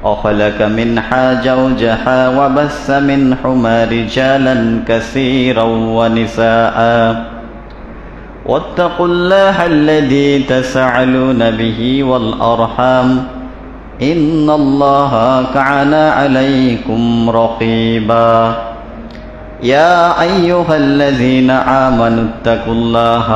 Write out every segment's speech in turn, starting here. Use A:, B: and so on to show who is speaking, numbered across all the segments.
A: وخلق منها زوجها وبث منهما رجالا كثيرا ونساء واتقوا الله الذي تساءلون به والأرحام إن الله كان عليكم رقيبا يا أيها الذين آمنوا اتقوا الله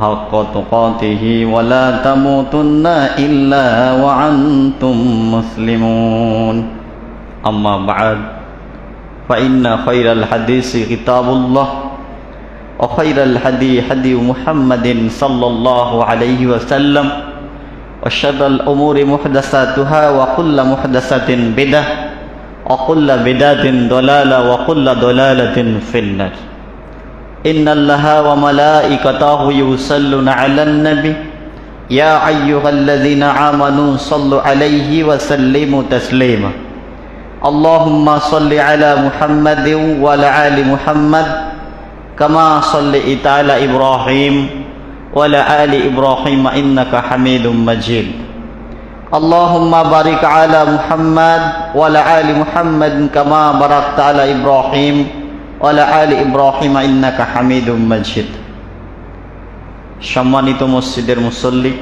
A: حق تقاته ولا تموتن إلا وأنتم مسلمون أما بعد فإن خير الحديث كتاب الله وخير الهدي هدي محمد صلى الله عليه وسلم وشر الأمور محدثاتها وكل محدثة بدعة وكل بدعة ضلالة وكل ضلالة في النار إن الله وملائكته يصلون على النبي يا أيها الذين آمنوا صلوا عليه وسلموا تسليما اللهم صل على محمد وعلى آل محمد كما صليت على إبراهيم وعلى آل إبراهيم إنك حميد مجيد اللهم بارك على محمد وعلى آل محمد كما باركت على إبراهيم وعلى آل إبراهيم إنك حميد مجيد সম্মানিত মসজিদের মুসল্লি,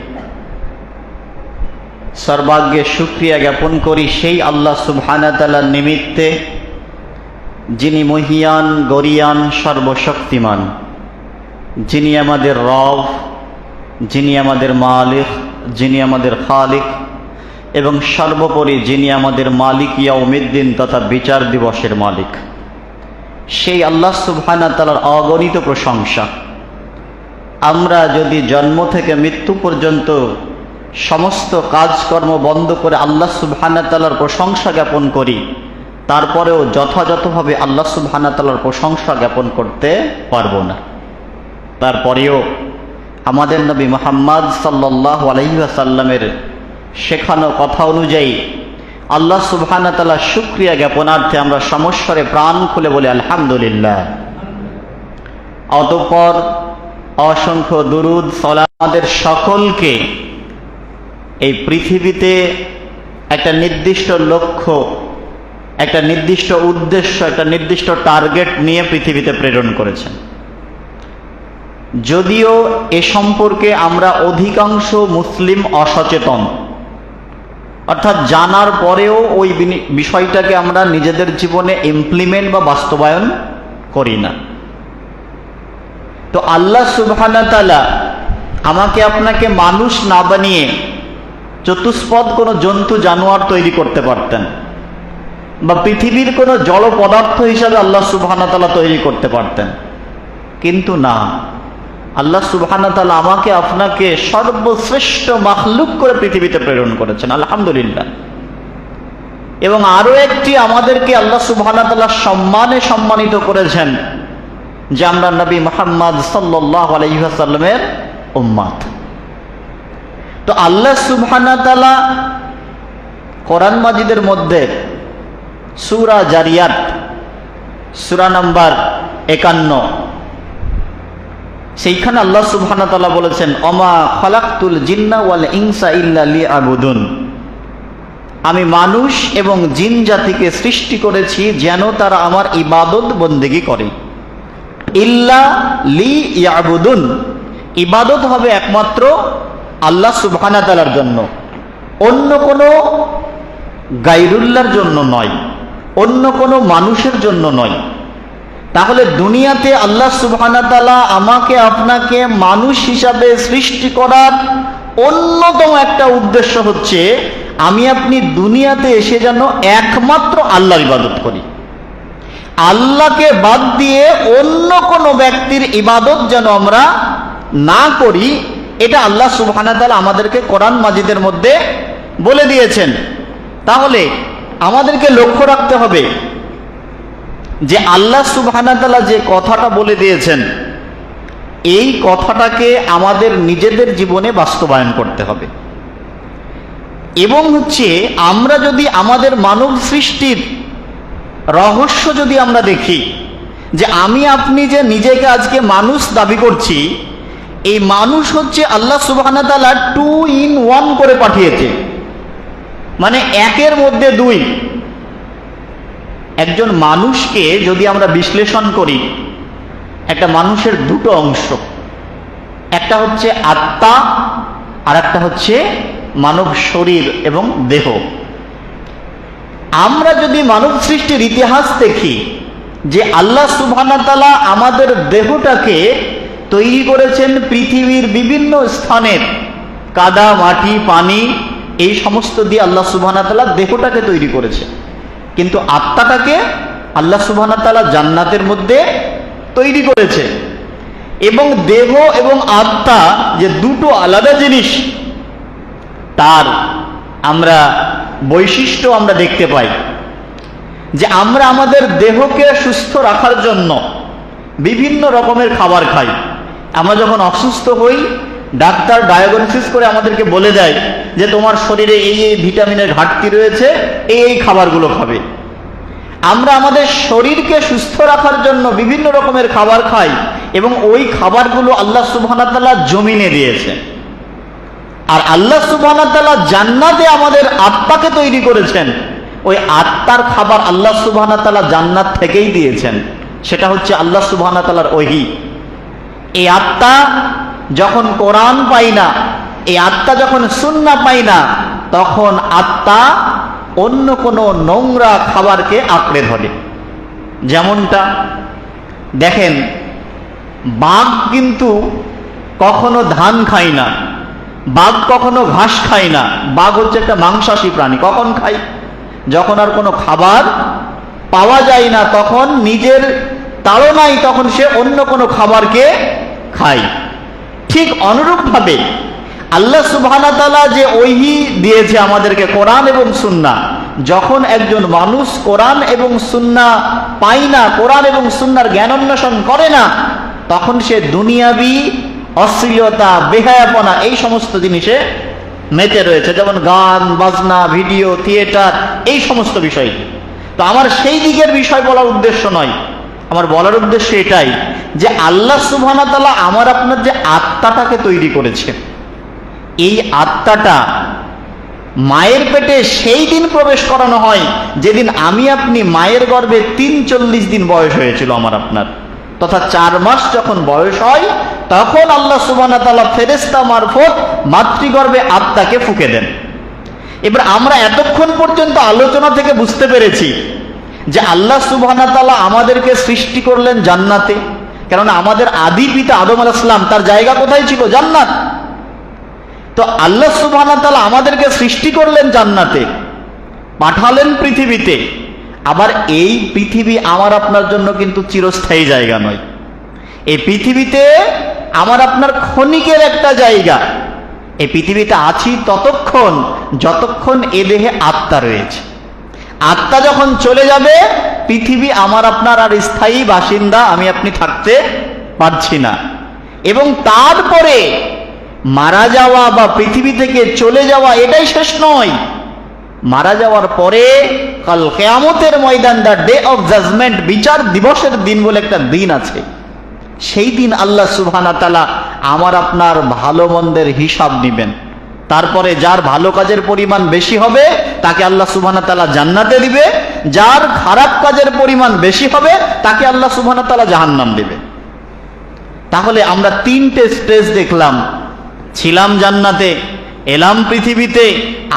A: সর্বাগ্যে শুকরিয়া জ্ঞাপন করি সেই আল্লাহ সুবহানাহু ওয়া তাআলার নিমিত্তে, যিনি মহিয়ান, গরিয়ান, সর্বশক্তিমান, যিনি আমাদের রব, যিনি আমাদের মালিক, যিনি আমাদের খালিক এবং সর্বোপরি যিনি আমাদের মালিক ইয়াউমিদ্দিন তথা বিচার দিবসের মালিক। সেই আল্লাহ সুবহানাহু ওয়া তাআলার অগণিত প্রশংসা। আমরা যদি জন্ম থেকে মৃত্যু পর্যন্ত সমস্ত কাজকর্ম বন্ধ করে আল্লাহ সুবহানাহু ওয়া তাআলার প্রশংসা জ্ঞাপন করি, তারপরেও যথাযথভাবে আল্লাহ সুবহানাহু ওয়া তাআলার প্রশংসা জ্ঞাপন করতে পারবো না। তারপরেও আমাদের নবী মুহাম্মদ সাল্লাল্লাহু আলাইহি ওয়াসাল্লামের শেখানো কথা অনুযায়ী আল্লাহ সুবহানাহু ওয়া তাআলার শুকরিয়া জ্ঞাপনার্থে আমরা সমস্বরে প্রাণ খুলে বলি আলহামদুলিল্লাহ। অতঃপর অসংখ্য দুরুদ সালাম আমাদের সকলকে এই পৃথিবীতে একটা নির্দিষ্ট লক্ষ্য, একটা নির্দিষ্ট উদ্দেশ্য, একটা নির্দিষ্ট টার্গেট নিয়ে পৃথিবীতে প্রেরণ করেছেন। যদিও এ সম্পর্কে আমরা অধিকাংশ মুসলিম অসচেতন, অর্থাৎ জানার পরেও ওই বিষয়টাকে আমরা নিজেদের জীবনে ইমপ্লিমেন্ট বা বাস্তবায়ন করি না। তো আল্লাহ সুবহানাহু ওয়া তাআলা আমাকে আপনাকে মানুষ না বানিয়ে চতুষ্পদ কোনো জন্তু জানোয়ার তৈরি করতে পারতেন, বা পৃথিবীর কোনো জড় পদার্থ হিসাবে আল্লাহ সুবহানাহু ওয়া তাআলা তৈরি করতে পারতেন, কিন্তু না, আল্লাহ সুবহানাহু ওয়া তাআলা আমাকে আপনাকে সর্বশ্রেষ্ঠ মাখলুক করে পৃথিবীতে প্রেরণ করেছেন, আলহামদুলিল্লাহ। এবং আরো একটি আমাদেরকে আল্লাহ সুবহানাহু ওয়া তাআলা সম্মানে সম্মানিত করেছেন যে আমরা নবী মুহাম্মদ সাল্লাল্লাহু আলাইহি ওয়াসাল্লামের উম্মত। তো আল্লাহ সুবহানাহু ওয়া তাআলা কোরআন মাজিদের মধ্যে সূরা জারিয়াত সূরা নাম্বার 51, সেইখানে আল্লাহ সুবহানাহু ওয়া তাআলা বলেছেন, ওমা খালাকতুল জিন্না ওয়াল ইনসা ইল্লা লিয়াবুদুন, আমি মানুষ এবং জিন জাতিকে সৃষ্টি করেছি যেন তারা আমার ইবাদত বন্দেগী করে। ইল্লা লিয়াবুদুন, ইবাদত হবে একমাত্র আল্লাহ সুবহানাহু ওয়া তাআলার জন্য, অন্য কোনো গায়রুল্লাহর জন্য নয়, অন্য কোনো মানুষের জন্য নয়। তাহলে দুনিয়াতে আল্লাহ সুবহানাহু ওয়া তাআলা আমাকে আপনাকে মানুষ হিসাবে সৃষ্টি করার অন্যতম একটা উদ্দেশ্য হচ্ছে আমি আপনি দুনিয়াতে এসে যেন একমাত্র আল্লাহর ইবাদত করি, আল্লাহকে বাদ দিয়ে অন্য কোনো ব্যক্তির ইবাদত যেন আমরা না করি। এটা আল্লাহ সুবহানাহু ওয়া তাআলা আমাদেরকে কোরআন মাজিদের মধ্যে বলে দিয়েছেন। তাহলে আমাদেরকে লক্ষ্য রাখতে হবে যে আল্লাহ সুবহানাহু ওয়া তাআলা যে কথাটা বলে দিয়েছেন, এই কথাটাকে আমাদের নিজেদের জীবনে বাস্তবায়ন করতে হবে। এবং আমরা যদি আমাদের মানব সৃষ্টির রহস্য যদি আমরা দেখি, যে আমি আপনি যে নিজেকে আজকে মানুষ দাবি করছি, এই মানুষ আল্লাহ সুবহানাহু ওয়া তাআলা 2 in 1 করে পাঠিয়েছে। মানে একের মধ্যে দুই। একজন মানুষকে যদি আমরা বিশ্লেষণ করি, একটা মানুষের দুটো অংশ, একটা হচ্ছে আত্মা আর একটা হচ্ছে মানব শরীর এবং দেহ। আমরা যদি মানব সৃষ্টির ইতিহাস দেখি যে আল্লাহ সুবহানাহু ওয়া তাআলা আমাদের দেহটাকে তৈরি করেছেন পৃথিবীর বিভিন্ন স্থানের কাদা, মাটি, পানি, এই সমস্ত দিয়ে আল্লাহ সুবহানাহু ওয়া তাআলা দেহটাকে তৈরি করেছে। কিন্তু আত্মাটাকে আল্লাহ সুবহানাহু ওয়া তাআলা জান্নাতের মধ্যে তৈরি করেছে। এবং দেহ এবং আত্মা যে দুটো আলাদা জিনিস, তার আমরা বৈশিষ্ট্য আমরা দেখতে পাই যে আমরা আমাদের দেহকে সুস্থ রাখার জন্য বিভিন্ন রকমের খাবার খাই। আমরা যখন অসুস্থ হই, ডাক্তার ডায়াগনোসিস করে আমাদেরকে বলে দেয় যে তোমার শরীরে এই এই ভিটামিনের ঘাটতি রয়েছে, এই এই খাবারগুলো খাবে। আমরা আমাদের শরীরকে সুস্থ রাখার জন্য বিভিন্ন রকমের খাবার খাই এবং ওই খাবারগুলো আল্লাহ সুবহানাহু ওয়া তাআলা জমিনে দিয়েছে। আর আল্লাহ সুবহানাহু ওয়া তাআলা জান্নাতে আমাদের আত্মাকে তৈরি করেছেন, ওই আত্মার খাবার আল্লাহ সুবহানাহু ওয়া তাআলা জান্নাত থেকেই দিয়েছেন। সেটা হচ্ছে আল্লাহ সুবহানাহু ওয়া তাআলার ওহী। এই আত্মা যখন কোরআন পাই না, এই আত্মা যখন সুন্নাহ পাই না, তখন আত্মা অন্য কোনো নোংরা খাবারকে আঁকড়ে ধরে। যেমনটা দেখেন, বাঘ কিন্তু কখনো ধান খায় না, বাঘ কখনো ঘাস খায় না। বাঘ হচ্ছে একটা মাংসাশী প্রাণী। কখন খায়? যখন আর কোনো খাবার পাওয়া যায় না, তখন নিজের তাড়নায় তখন সে অন্য কোনো খাবারকে খায়। ঠিক অনুরূপভাবে আল্লাহ সুবহানাহু ওয়া তাআলা যে ওহী দিয়েছে আমাদেরকে, কোরআন এবং সুন্নাহ, যখন একজন মানুষ কোরআন এবং সুন্নাহ পায় না, কোরআন এবং সুন্নাহর জ্ঞান অন্বেষণ করে না, তখন সে দুনিয়াবি অশ্লীলতা, বেহায়াপনা, এই সমস্ত জিনিসে মেতে রয়েছে, যেমন গান বাজনা, ভিডিও, থিয়েটার, এই সমস্ত বিষয়। তো আমার সেই দিকের বিষয় বলার উদ্দেশ্য নয়, আমার বলার উদ্দেশ্য এটাই যে আল্লাহ সুবহানাহু ওয়া তাআলা আমার আপনার যে আত্মাটাকে তৈরি করেছে, এই আত্মাটা মায়ের পেটে সেই দিন প্রবেশ করানো হয় যেদিন আমি আপনি মায়ের গর্ভে 43 দিন বয়স হয়েছিল আমার আপনার, তথা 4 মাস যখন বয়স হয়, তখন আল্লাহ সুবহানাহু ওয়া তাআলা ফেরেশতা মারফত মাতৃগর্ভে আত্মাকে ফুঁকে দেন। এবার আমরা এতক্ষণ পর্যন্ত আলোচনা থেকে বুঝতে পেরেছি যে আল্লাহ সুবহানাহু ওয়া তাআলা আমাদেরকে সৃষ্টি করলেন জান্নাতে, কারণ আমাদের আদি পিতা আদম আলাইহিস সালাম, তার জায়গা কোথায় ছিল? জান্নাত। তো আল্লাহ সুবহানাহু ওয়া তাআলা আমাদেরকে সৃষ্টি করলেন জান্নাতে, পাঠালেন পৃথিবীতে। আবার এই পৃথিবী আমার আপনার জন্য কিন্তু চিরস্থায়ী জায়গা নয়। এই পৃথিবীতে আমার আপনার ক্ষণিকের একটা জায়গা। এই পৃথিবীতে আছি ততক্ষণ যতক্ষণ এ দেহে আত্মা রয়েছে। আত্মা যখন চলে যাবে, পৃথিবী আমার আপনার আর স্থায়ী বাসিন্দা আমি আপনি থাকতে পারছি না। এবং তারপরে মারা যাওয়া বা পৃথিবী থেকে চলে যাওয়া এটাই শেষ নয়। মারা যাওয়ার পরে কাল কিয়ামতের ময়দান, দা ডে অফ জাজমেন্ট, বিচার দিবসের দিন বলে একটা দিন আছে। সেই দিন আল্লাহ সুবহানাহু ওয়া তাআলা আমার আপনার ভালো মন্দের হিসাব নেবেন। তারপরে যার ভালো কাজের পরিমাণ বেশি হবে তাকে আল্লাহ সুবহানাহু ওয়া তাআলা জান্নাতে দিবে, যার খারাপ কাজের পরিমাণ বেশি হবে তাকে আল্লাহ সুবহানাহু ওয়া তাআলা জাহান্নাম দেবে। তাহলে আমরা 3টে স্টেজ দেখলাম, ছিলাম জান্নাতে, এলাম পৃথিবীতে,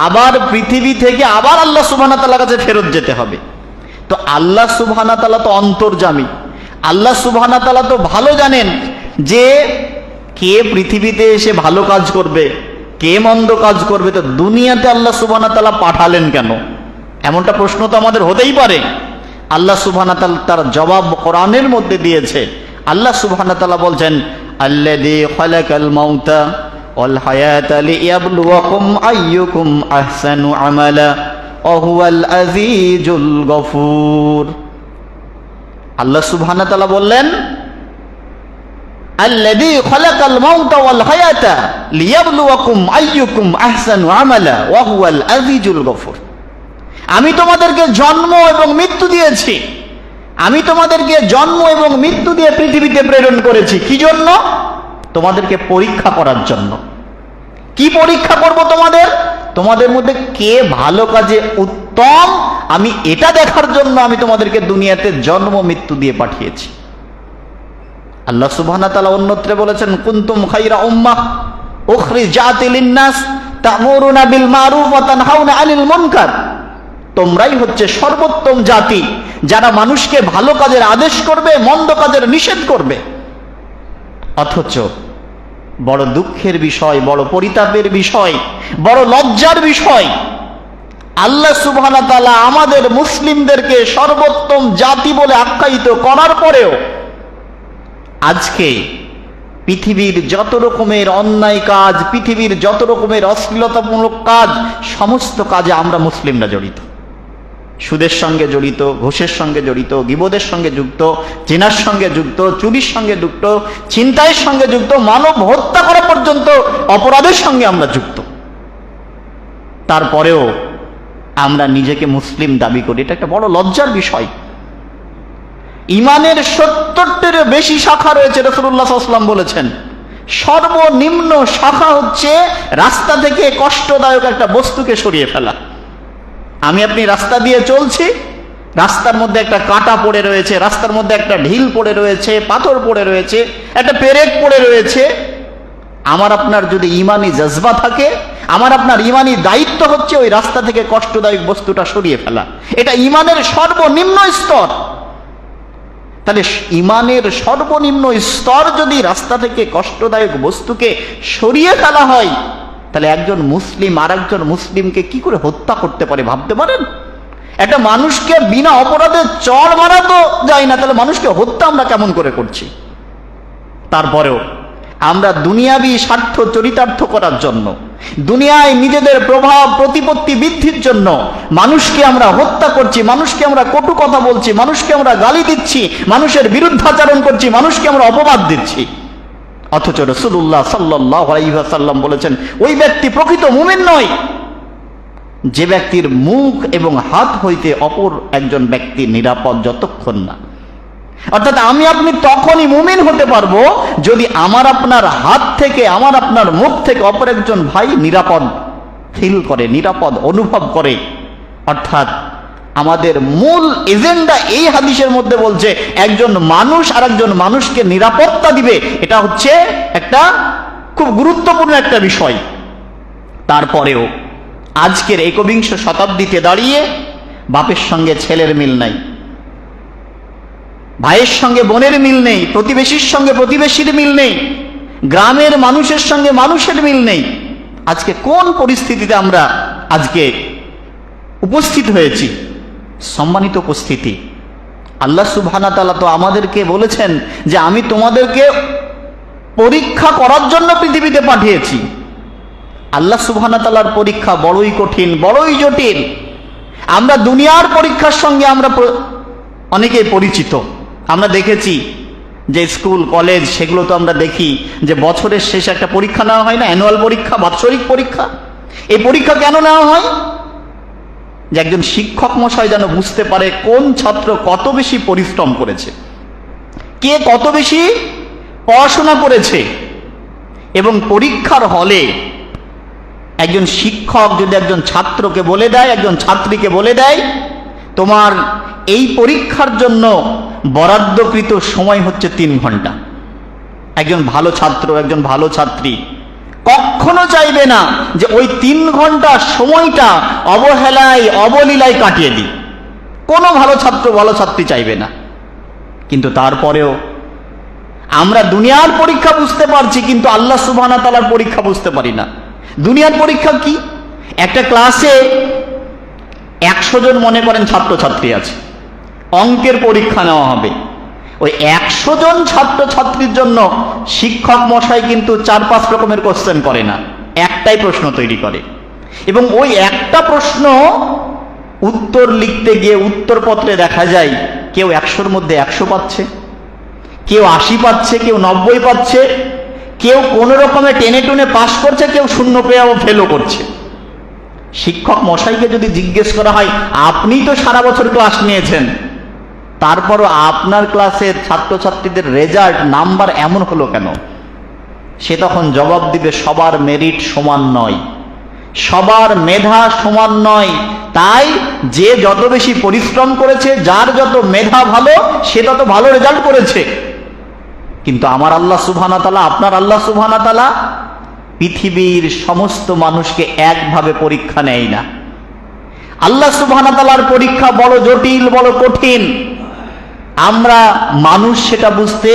A: আবার পৃথিবী থেকে আবার আল্লাহ সুবহানাহু ওয়া তাআলার কাছে ফেরত যেতে হবে। তো আল্লাহ সুবহানাহু ওয়া তাআলা তো অন্তর্যামী, আল্লাহ সুবহানাহু ওয়া তাআলা তো ভালো জানেন যে কে পৃথিবীতে এসে ভালো কাজ করবে, কে মন্দ কাজ করবে। তো দুনিয়াতে আল্লাহ সুবহানাহু ওয়া তাআলা পাঠালেন কেন? এমনটা প্রশ্ন তো আমাদের হতেই পারে। আল্লাহ সুবহানাহু ওয়া তাআলা তার জবাব কোরআনের মধ্যে দিয়েছে। আল্লাহ সুবহানাহু ওয়া তাআলা বলছেন, আল্লাযী খালাকাল মাউতা ওয়াল হায়াতা লিয়াবলুয়াকুম আইয়ুকুম আহসানু আমালা ওয়া হুয়াল আজিজুল গফুর। আল্লাহ সুবহানাহু ওয়া তাআলা বললেন, আল্লাযী খালাকাল মাউতা ওয়াল হায়াতা লিয়াবলুয়াকুম আইয়ুকুম আহসানু আমালা ওয়া হুয়াল আজিজুল গফুর। আমি তোমাদেরকে জন্ম এবং মৃত্যু দিয়েছি, আমি তোমাদেরকে জন্ম এবং মৃত্যু দিয়ে পৃথিবীতে প্রেরণ করেছি। কি জন্য? তোমাদেরকে পরীক্ষা করার জন্য। কি পরীক্ষা করব তোমাদের? তোমাদের মধ্যে কে ভালো কাজে উত্তম, আমি এটা দেখার জন্য আমি তোমাদেরকে দুনিয়াতে জন্ম মৃত্যু দিয়ে পাঠিয়েছি। আল্লাহ সুবহানাহু ওয়া তাআলা অন্যত্রে বলেছেন, কুনতুম খায়রা উম্মাহ উখরিজাত লিন-নাস তা'মুরুনা বিল মারুফ ওয়া তানহাউনা আনিল মুনকার। তোমরাই হচ্ছে সর্বোত্তম জাতি, যারা মানুষকে ভালো কাজের আদেশ করবে, মন্দ কাজের নিষেধ করবে। অথচ বড় দুঃখের বিষয়, বড় পরিতাপের বিষয়, বড় লজ্জার বিষয়, আল্লাহ সুবহানাহু ওয়া তাআলা আমাদের মুসলিমদেরকে সর্বোত্তম জাতি বলে আখ্যায়িত করার পরেও আজকে পৃথিবীর যত রকমের অন্যায় কাজ, পৃথিবীর যত রকমের অশ্লীলতামূলক কাজ, সমস্ত কাজে আমরা মুসলিমরা জড়িত। সুদের সঙ্গে জড়িত, ঘুষের সঙ্গে জড়িত, গীবতের সঙ্গে যুক্ত, জিনার সঙ্গে যুক্ত, চুরির সঙ্গে যুক্ত, ছিনতাইয়ের সঙ্গে যুক্ত, মানব হত্যা করা পর্যন্ত অপরাধের সঙ্গে আমরা যুক্ত। তারপরেও আমরা নিজেকে মুসলিম দাবি করি, এটা একটা বড় লজ্জার বিষয়। ইমানের 70টিরও বেশি শাখা রয়েছে, রাসূলুল্লাহ সাল্লাল্লাহু আলাইহি ওয়াসাল্লাম বলেছেন। সর্বনিম্ন শাখা হচ্ছে রাস্তা থেকে কষ্টদায়ক একটা বস্তুকে সরিয়ে ফেলা। আমি আপনি রাস্তা দিয়ে চলছি, রাস্তার মধ্যে একটা কাঁটা পড়ে রয়েছে, রাস্তার মধ্যে একটা ঢিল পড়ে রয়েছে, পাথর পড়ে রয়েছে, একটা পেরেক পড়ে রয়েছে। আমার আপনার যদি ইমানি জজবা থাকে, আমার আপনার ইমানি দায়িত্ব হচ্ছে ওই রাস্তা থেকে কষ্টদায়ক বস্তুটা সরিয়ে ফেলা। এটা ইমানের সর্বনিম্ন স্তর। তাহলে ইমানের সর্বনিম্ন স্তর যদি রাস্তা থেকে কষ্টদায়ক বস্তুকে সরিয়ে ফেলা হয়, তাহলে একজন মুসলিম আর একজন মুসলিমকে কি করে হত্যা করতে পারে ভাবতে পারেন? একটা মানুষকে বিনা অপরাধে চড় মারা তো যায় না, তাহলে মানুষকে হত্যা আমরা কেমন করে করছি? তারপরেও আমরা দুনিয়াবি স্বার্থ চরিতার্থ করার জন্য, দুনিয়ায় নিজেদের প্রভাব প্রতিপত্তি বৃদ্ধির জন্য মানুষকে আমরা হত্যা করছি, মানুষকে আমরা কটু কথা বলছি, মানুষকে আমরা গালি দিচ্ছি, মানুষের বিরুদ্ধাচরণ করছি, মানুষকে আমরা অপবাদ দিচ্ছি। অথচ রাসূলুল্লাহ সাল্লাল্লাহু আলাইহি ওয়াসাল্লাম বলেছেন, ওই ব্যক্তি প্রকৃত মুমিন নয় যে ব্যক্তির মুখ এবং হাত হইতে অপর একজন ব্যক্তি নিরাপদ যতক্ষণ না। অর্থাৎ আমি আপনি তখনই মুমিন হতে পারবো যদি আমার আপনার হাত থেকে, আমার আপনার মুখ থেকে অপর একজন ভাই নিরাপদ ফিল করে, নিরাপদ অনুভব করে। অর্থাৎ আমাদের মূল এজেন্ডা এই হাদিসের মধ্যে বলছে, একজন মানুষ আর একজন মানুষকে নিরাপত্তা দিবে, এটা হচ্ছে একটা খুব গুরুত্বপূর্ণ একটা বিষয়। তারপরেও আজকের একবিংশ শতাব্দীতে দাঁড়িয়ে বাপের সঙ্গে ছেলের মিল নাই, ভাইয়ের সঙ্গে বোনের মিল নেই, প্রতিবেশীর সঙ্গে প্রতিবেশীর মিল নেই, গ্রামের মানুষের সঙ্গে মানুষের মিল নেই। আজকে কোন পরিস্থিতিতে আমরা আজকে উপস্থিত হয়েছি? সম্মানিত উপস্থিতি, আল্লাহ সুবহানাহু ওয়া তাআলা তো আমাদেরকে বলেছেন যে আমি তোমাদেরকে পরীক্ষা করার জন্য পৃথিবীতে পাঠিয়েছি। আল্লাহ সুবহানাহু ওয়া তাআলার পরীক্ষা বড়ই কঠিন, বড়ই জটিল। আমরা দুনিয়ার পরীক্ষার সঙ্গে আমরা অনেকেই পরিচিত। আমরা দেখেছি যে স্কুল কলেজ, সেগুলো তো আমরা দেখি যে বছরের শেষে একটা পরীক্ষা নেওয়া হয় না, অ্যানুয়াল পরীক্ষা, বাৎসরিক পরীক্ষা। এই পরীক্ষা কেন নেওয়া হয়? যে একজন শিক্ষক মশাই যেন বুঝতে পারে কোন ছাত্র কত বেশি পরিশ্রম করেছে, কে কত বেশি পড়াশোনা করেছে। এবং পরীক্ষার হলে একজন শিক্ষক যদি একজন ছাত্রকে বলে দেয়, একজন ছাত্রীকে বলে দেয়, তোমার এই পরীক্ষার জন্য বরাদ্দকৃত সময় হচ্ছে 3 ঘন্টা, একজন ভালো ছাত্র, একজন ভালো ছাত্রী কখনো চাইবে না যে ওই 3 ঘন্টা সময়টা অবহেলায় অবলীলায় কাটিয়ে দিই। কোনো ভালো ছাত্র ভালো ছাত্রী চাইবে না। কিন্তু তারপরেও আমরা দুনিয়ার পরীক্ষা বুঝতে পারছি, কিন্তু আল্লাহ সুবহানাহু ওয়া তাআলার পরীক্ষা বুঝতে পারি না। দুনিয়ার পরীক্ষা কি? একটা ক্লাসে 100 জন মনে করেন ছাত্রছাত্রী আছে, অঙ্কের পরীক্ষা নেওয়া হবে। ওই 100 জন ছাত্রছাত্রীর জন্য শিক্ষক মশাই কিন্তু 4-5 রকমের কোশ্চেন করে না, একটাই প্রশ্ন তৈরি করে। এবং ওই একটা প্রশ্ন উত্তর লিখতে গিয়ে উত্তরপত্রে দেখা যায় কেউ 100-র মধ্যে 100 পাচ্ছে, কেউ 80 পাচ্ছে, কেউ 90 পাচ্ছে, কেউ কোনো রকমে টেনে টুনে পাস করছে, কেউ 0 পেয়েও ফেলও করছে। শিক্ষক মশাইকে যদি জিজ্ঞেস করা হয়, আপনি তো সারা বছর ক্লাস নিয়েছেন, তারপরও আপনার ক্লাসের ছাত্রছাত্রীদের রেজাল্ট নাম্বার এমন হলো কেন? সে তখন জবাব দিবে, সবার মেরিট সমান নয়, সবার মেধা সমান নয়, তাই যে যত বেশি পরিশ্রম করেছে, যার যত মেধা ভালো, সে তত ভালো রেজাল্ট করেছে। কিন্তু আমার আল্লাহ সুবহানাহু ওয়া তাআলা, আপনার আল্লাহ সুবহানাহু ওয়া তাআলা পৃথিবীর সমস্ত মানুষকে একভাবে পরীক্ষা নেয় না। আল্লাহ সুবহানাহু ওয়া তাআলার পরীক্ষা বড় জটিল, বড় কঠিন। আমরা মানুষ সেটা বুঝতে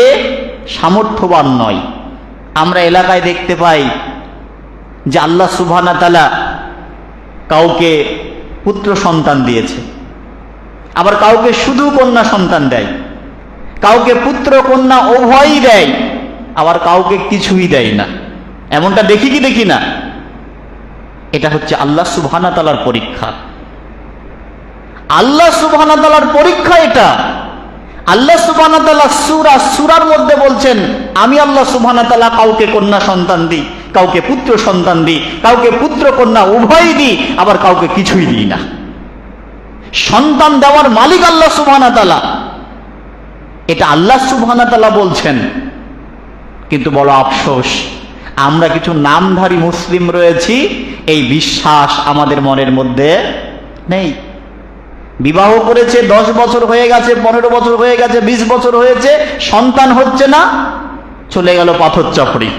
A: সামর্থ্যবান নয়। আমরা এলাকায় দেখতে পাই যে আল্লাহ সুবহানাহু ওয়া তাআলা কাউকে পুত্র সন্তান দিয়েছে, আবার কাউকে শুধু কন্যা সন্তান দেয়, কাউকে পুত্র কন্যা উভয়ই দেয়, আবার কাউকে কিছুই দেয় না। এমনটা দেখি কি দেখি না? এটা হচ্ছে আল্লাহ সুবহানাহু ওয়া তাআলার পরীক্ষা। আল্লাহ সুবহানাহু ওয়া তাআলার পরীক্ষা এটা। আল্লাহ সুবহানাহু ওয়া তাআলা সূরার মধ্যে বলছেন, আমি আল্লাহ সুবহানাহু ওয়া তাআলা কাউকে কন্যা সন্তান দিই, কাউকে পুত্র সন্তান দিই, কাউকে পুত্র কন্যা উভয়ই দিই, আবার কাউকে কিছুই দিই না। সন্তান দেওয়ার মালিক আল্লাহ সুবহানাহু ওয়া তাআলা, এটা আল্লাহ সুবহানাহু ওয়া তাআলা বলছেন। কিন্তু বড় আফসোস, আমরা কিছু নামধারী মুসলিম রয়েছি, এই বিশ্বাস আমাদের মনের মধ্যে নেই। বিবাহ করেছে, 10 বছর হয়ে গেছে, 15 বছর হয়ে গেছে, 20 বছর হয়েছে, সন্তান হচ্ছে না, চলে গেল পাথর চাপড়ি,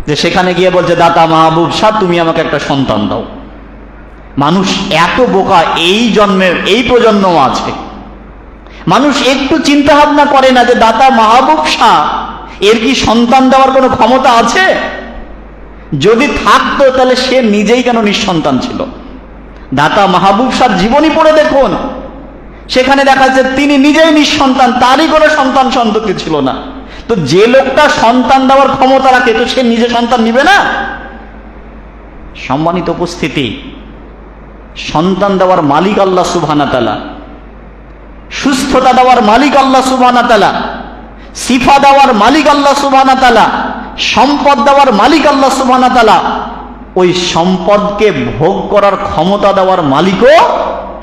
A: যে সেখানে গিয়ে বলছে, দাতা মাহবুব শাহ তুমি আমাকে একটা সন্তান দাও। মানুষ এত বোকা, এই জন্মের এই প্রজন্ম আছে। মানুষ একটু চিন্তা ভাবনা করে না যে দাতা মাহবুব শাহ এর কি সন্তান দেওয়ার কোনো ক্ষমতা আছে? যদি থাকতো তাহলে সে নিজেই কেন নিঃসন্তান ছিল? দাতা মাহবুব শাহর জীবনী পড়ে দেখুন, সেখানে দেখা যাচ্ছে তিনি নিজেই নিঃসন্তান, তারই কোনো সন্তান সন্ততি ছিল না। তো যে লোকটা সন্তান দেওয়ার ক্ষমতা রাখে, তো সে নিজে সন্তান নিবে না? সম্মানিত উপস্থিতি, সন্তান দেওয়ার মালিক আল্লাহ সুবহানাহু ওয়া তাআলা, সুস্থতা দেওয়ার মালিক আল্লাহ সুবহানাহু ওয়া তাআলা, শিফা দেওয়ার মালিক আল্লাহ সুবহানাহু ওয়া তাআলা, সম্পদ দেওয়ার মালিক আল্লাহ সুবহানাহু ওয়া তাআলা, ওই সম্পদকে ভোগ করার ক্ষমতা দেওয়ার মালিকও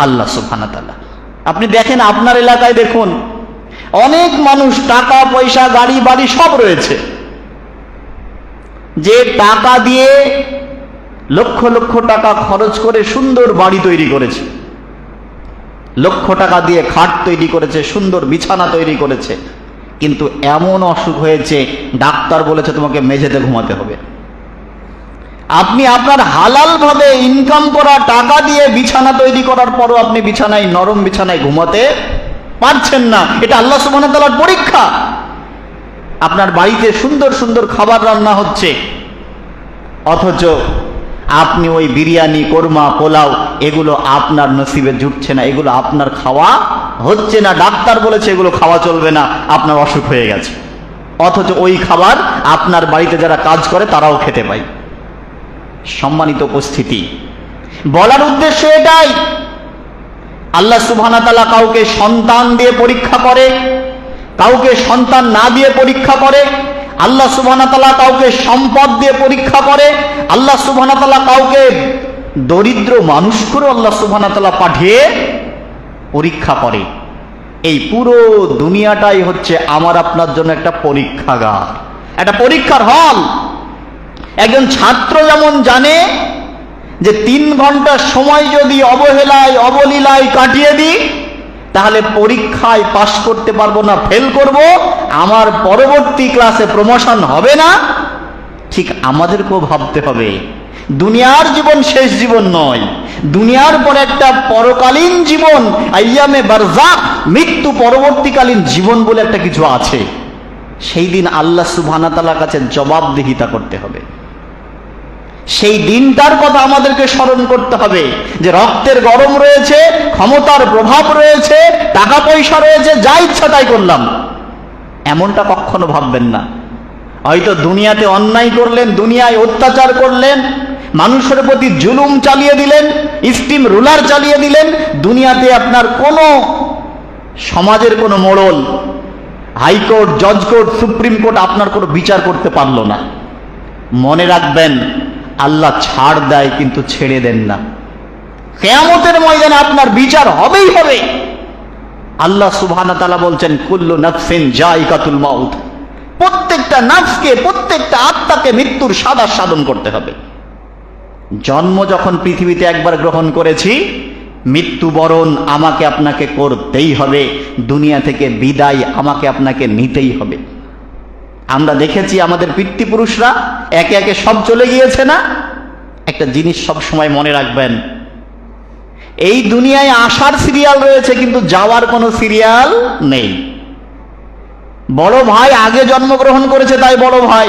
A: আল্লাহ সুবহানাহু ওয়া তাআলা। আপনি দেখেন, আপনার এলাকায় দেখুন, অনেক মানুষ টাকা পয়সা গাড়ি বাড়ি সব রয়েছে, যে টাকা দিয়ে লক্ষ লক্ষ টাকা খরচ করে সুন্দর বাড়ি তৈরি করেছে, লক্ষ টাকা দিয়ে খাট তৈরি করেছে, সুন্দর বিছানা তৈরি করেছে, কিন্তু এমন অসুখ হয়েছে, ডাক্তার বলেছে তোমাকে মেঝেতে ঘুমাতে হবে। আপনি আপনার হালাল ভাবে ইনকাম করা টাকা দিয়ে বিছানা তৈরি করার পরও আপনি বিছানায়, নরম বিছানায় ঘুমাতে পারছেন না। এটা আল্লাহ সুবহানাহু ওয়া তাআলার পরীক্ষা। আপনার বাড়িতে সুন্দর সুন্দর খাবার রান্না হচ্ছে, অথচ আপনি ওই বিরিয়ানি, কোরমা, পোলাও এগুলো আপনার নসিবে জুটছে না, এগুলো আপনার খাওয়া হচ্ছে না। ডাক্তার বলেছে এগুলো খাওয়া চলবে না, আপনার অসুখ হয়ে গেছে। অথচ ওই খাবার আপনার বাড়িতে যারা কাজ করে তারাও খেতে পায়। সম্মানিত উপস্থিতি, বলার উদ্দেশ্য এটাই, আল্লাহ সুবহানাহু ওয়া তাআলা কাউকে সন্তান দিয়ে পরীক্ষা করে, কাউকে সন্তান না দিয়ে পরীক্ষা করে। আল্লাহ সুবহানাহু ওয়া তাআলা কাউকে সম্পদ দিয়ে পরীক্ষা করে। আল্লাহ সুবহানাহু ওয়া তাআলা কাউকে দরিদ্র মানুষ করে আল্লাহ সুবহানাহু ওয়া তাআলা পাঠিয়ে পরীক্ষা করে। এই পুরো দুনিয়াটাই হচ্ছে আমার আপনার জন্য একটা পরীক্ষাগার, একটা পরীক্ষার হল। একজন ছাত্র যেমন জানে যে 3 ঘন্টা সময় যদি অবহেলায় অবলীলায় কাটিয়ে দিই তাহলে পরীক্ষায় পাশ করতে পারবো না, ফেল করব, আমার পরবর্তী ক্লাসে প্রমোশন হবে না, ঠিক আমাদেরকেও ভাবতে হবে দুনিয়ার জীবন শেষ জীবন নয়, দুনিয়ার পর একটা পরকালীন জীবন, আইয়ামে বারজাখ, মৃত্যু পরবর্তীকালীন জীবন বলে একটা কিছু আছে। সেই দিন আল্লাহ সুবহানাহু ওয়া তাআলার কাছে জবাবদিহিতা করতে হবে। সেই দিনটার কথা আমাদেরকে স্মরণ করতে হবে যে রক্তের গরম রয়েছে, ক্ষমতার প্রভাব রয়েছে, টাকা পয়সা রয়েছে, যা ইচ্ছা তাই করলাম, এমনটা কখনো ভাববেন না। হয়তো দুনিয়াতে অন্যায় করলেন, দুনিয়ায় অত্যাচার করলেন, মানুষের প্রতি জুলুম চালিয়ে দিলেন, স্টিম রুলার চালিয়ে দিলেন, দুনিয়াতে আপনার কোনো সমাজের কোনো মোড়ল, হাইকোর্ট, জজ কোর্ট, সুপ্রিম কোর্ট আপনার কোনো বিচার করতে পারলো না। মনে রাখবেন, আল্লাহ ছাড় দেয় কিন্তু ছেড়ে দেন না। কিয়ামতের ময়দানে আপনার বিচার হবেই হবে। আল্লাহ সুবহানাহু ওয়া তাআলা বলছেন, কুল্লু নাফসিন যায়িকাতুল মাউত, প্রত্যেকটা নাফসকে, প্রত্যেকটা আত্মাকে মৃত্যুর স্বাদ আস্বাদন করতে হবে। জন্ম যখন পৃথিবীতে একবার গ্রহণ করেছি, মৃত্যুবরণ আমাকে আপনাকে করতেই হবে, দুনিয়া থেকে বিদায় আমাকে আপনাকে নিতেই হবে। আমরা দেখেছি আমাদের পিতৃপুরুষরা একে একে সব চলে গিয়েছে না? একটা জিনিস সব সময় মনে রাখবেন, এই দুনিয়ায় আসার সিরিয়াল রয়েছে কিন্তু যাওয়ার কোনো সিরিয়াল নেই। বড় ভাই আগে জন্মগ্রহণ করেছে তাই বড় ভাই,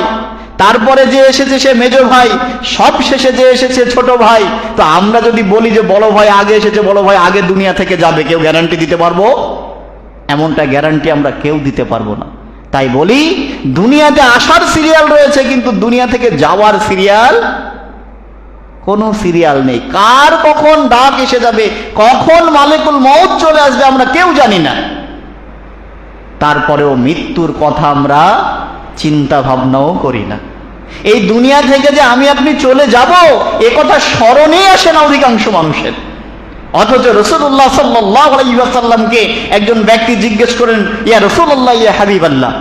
A: তারপরে যে এসেছে সে মেজ ভাই, সব শেষে যে এসেছে ছোট ভাই। তো আমরা যদি বলি যে বড় ভাই আগে এসেছে, বড় ভাই আগে দুনিয়া থেকে যাবে, কেউ গ্যারান্টি দিতে পারবো? এমনটা গ্যারান্টি আমরা কেউ দিতে পারবো না। তাই বলি দুনিয়াতে আসার সিরিয়াল রয়েছে কিন্তু দুনিয়া থেকে যাওয়ার সিরিয়াল কোনো সিরিয়াল নেই। কার কখন ডাক এসে যাবে, কখন মালিকুল মউত চলে আসবে আমরা কেউ জানি না। তারপরেও মৃত্যুর কথা আমরা চিন্তা ভাবনাও করি না। এই দুনিয়া থেকে যে আমি আপনি চলে যাব এ কথা স্মরণেই আসে না অধিকাংশ মানুষের। অথচ রাসূলুল্লাহ সাল্লাল্লাহু আলাইহি ওয়াসাল্লামকে একজন ব্যক্তি জিজ্ঞেস করেন, ইয়া রাসূলুল্লাহ, ইয়া হাবিবাল্লাহ,